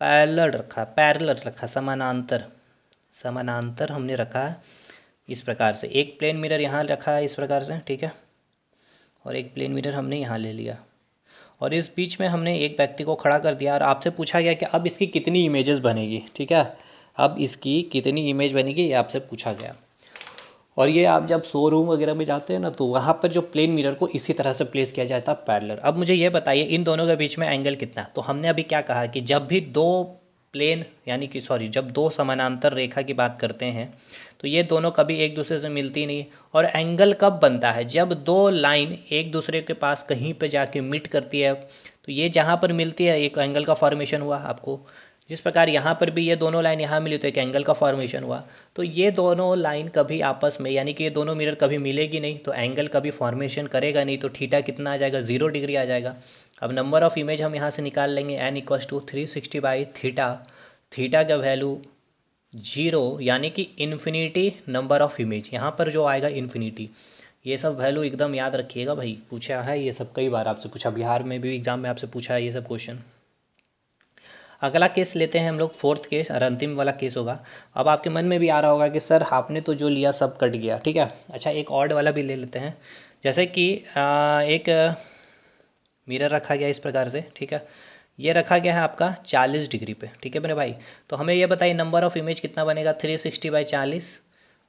पैरेलल रखा, समानांतर हमने रखा इस प्रकार से। एक प्लेन मिरर यहाँ रखा है इस प्रकार से, ठीक है, और एक प्लेन मिरर हमने यहाँ ले लिया, और इस बीच में हमने एक व्यक्ति को खड़ा कर दिया, और आपसे पूछा गया कि अब इसकी कितनी इमेजेस बनेगी। ठीक है, अब इसकी कितनी इमेज बनेगी ये आपसे पूछा गया। और ये आप जब शोरूम वगैरह में जाते हैं ना, तो वहाँ पर जो प्लेन मिरर को इसी तरह से प्लेस किया जाता है पैरेलल। अब मुझे ये बताइए इन दोनों के बीच में एंगल कितना है। तो हमने अभी क्या कहा कि जब भी जब 2 समानांतर रेखा की बात करते हैं, तो ये दोनों कभी एक दूसरे से मिलती नहीं। और एंगल कब बनता है, जब 2 लाइन एक दूसरे के पास कहीं पे जाके मीट करती है, तो ये जहाँ पर मिलती है एक एंगल का फॉर्मेशन हुआ आपको। जिस प्रकार यहाँ पर भी ये दोनों लाइन यहाँ मिली तो एक एंगल का फॉर्मेशन हुआ। तो ये दोनों लाइन कभी आपस में, यानी कि ये दोनों मिरर कभी मिलेगी नहीं, तो एंगल कभी फॉर्मेशन करेगा नहीं, तो थीटा कितना आ जाएगा, 0 डिग्री आ जाएगा। अब नंबर ऑफ़ इमेज हम यहाँ से निकाल लेंगे, n = 360 बाई थीटा। थीटा का वैल्यू जीरो यानी कि इन्फिनिटी नंबर ऑफ़ इमेज, यहाँ पर जो आएगा इन्फिनिटी। ये सब वैल्यू एकदम याद रखिएगा भाई, पूछा है ये सब कई बार आपसे पूछा, बिहार में भी एग्ज़ाम में आपसे पूछा है ये सब क्वेश्चन। अगला केस लेते हैं हम लोग, फोर्थ केस और अंतिम वाला केस होगा। अब आपके मन में भी आ रहा होगा कि सर आपने तो जो लिया सब कट गया, ठीक है। अच्छा एक ऑड वाला भी ले लेते हैं। जैसे कि एक मिरर रखा गया इस प्रकार से, ठीक है। ये रखा गया है आपका 40 डिग्री पे, ठीक है मेरे भाई। तो हमें ये बताइए नंबर ऑफ़ इमेज कितना बनेगा, 360/40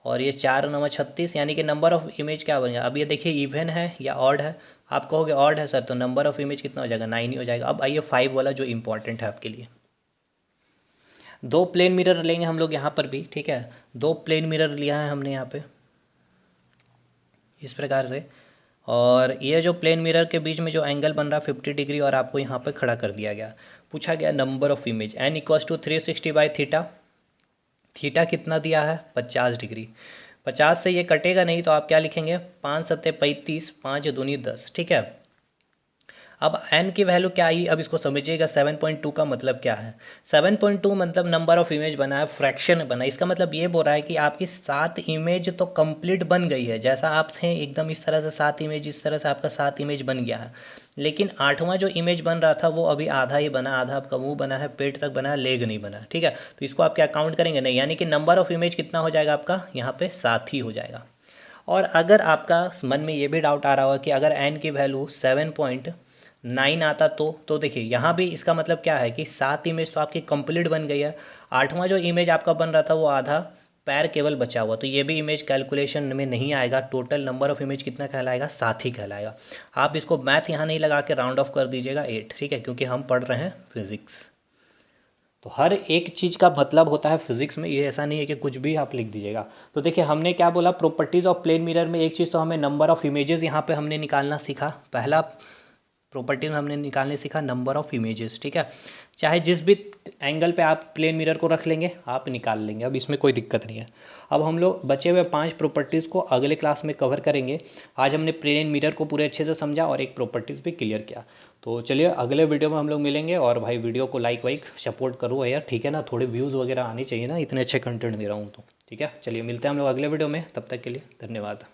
और ये 4×36 यानी कि नंबर ऑफ़ इमेज क्या बनेगा। अब ये देखिए इवन है या ऑड है। आप कहोगे ऑड है सर, तो नंबर ऑफ़ इमेज कितना हो जाएगा, 9 ही हो जाएगा। अब आइए 5 वाला जो इंपॉर्टेंट है आपके लिए। दो प्लेन मिरर लेंगे हम लोग यहाँ पर भी, ठीक है। दो प्लेन मिरर लिया है हमने यहाँ पे इस प्रकार से, और ये जो प्लेन मिरर के बीच में जो एंगल बन रहा है 50 डिग्री, और आपको यहाँ पे खड़ा कर दिया गया। पूछा गया नंबर ऑफ़ इमेज n = 360/थीटा। थीटा कितना दिया है, 50 डिग्री। 50 से ये कटेगा नहीं तो आप क्या लिखेंगे, 5×7=35, 5×2=10, ठीक है। अब n की वैल्यू क्या आई, अब इसको समझिएगा। 7.2 का मतलब क्या है, 7.2 मतलब नंबर ऑफ़ इमेज बना है, फ्रैक्शन बना। इसका मतलब ये बोल रहा है कि आपकी 7 इमेज तो कंप्लीट बन गई है, जैसा आप थे एकदम इस तरह से 7 इमेज, इस तरह से आपका 7 इमेज बन गया है। लेकिन 8वां जो इमेज बन रहा था वो अभी आधा ही बना, आधा आपका मुंह बना है, पेट तक बना है, लेग नहीं बना, ठीक है। तो इसको आप क्या काउंट करेंगे, नहीं। यानी कि नंबर ऑफ़ इमेज कितना हो जाएगा आपका, यहाँ पे 7 ही हो जाएगा। और अगर आपका मन में ये भी डाउट आ रहा होगा कि अगर n की वैल्यू 7.9 आता तो देखिए यहाँ भी इसका मतलब क्या है कि 7 इमेज तो आपकी कंप्लीट बन गई है। 8वां जो इमेज आपका बन रहा था वो आधा पैर केवल बचा हुआ, तो ये भी इमेज कैलकुलेशन में नहीं आएगा। टोटल नंबर ऑफ़ इमेज कितना कहलाएगा, 7 ही कहलाएगा। आप इसको मैथ यहाँ नहीं लगा के राउंड ऑफ कर दीजिएगा 8, ठीक है, क्योंकि हम पढ़ रहे हैं फिज़िक्स। तो हर एक चीज़ का मतलब होता है फिजिक्स में, ये ऐसा नहीं है कि कुछ भी आप लिख दीजिएगा। तो देखिए हमने क्या बोला, प्रॉपर्टीज़ ऑफ प्लेन मिरर में एक चीज़ तो हमें नंबर ऑफ़ इमेजेस यहाँ पे हमने निकालना सीखा। पहला प्रॉपर्टी में हमने निकालने सीखा नंबर ऑफ़ इमेजेस, ठीक है। चाहे जिस भी एंगल पे आप प्लेन मिरर को रख लेंगे आप निकाल लेंगे, अब इसमें कोई दिक्कत नहीं है। अब हम लोग बचे हुए 5 प्रॉपर्टीज़ को अगले क्लास में कवर करेंगे। आज हमने प्लेन मिरर को पूरे अच्छे से समझा और एक प्रॉपर्टीज़ भी क्लियर किया। तो चलिए अगले वीडियो में हम लोग मिलेंगे। और भाई वीडियो को लाइक वाइक सपोर्ट करो यार, ठीक है ना। थोड़े व्यूज़ वगैरह आने चाहिए ना, इतने अच्छे कंटेंट दे रहा हूँ तो, ठीक है। चलिए मिलते हैं हम लोग अगले वीडियो में, तब तक के लिए धन्यवाद।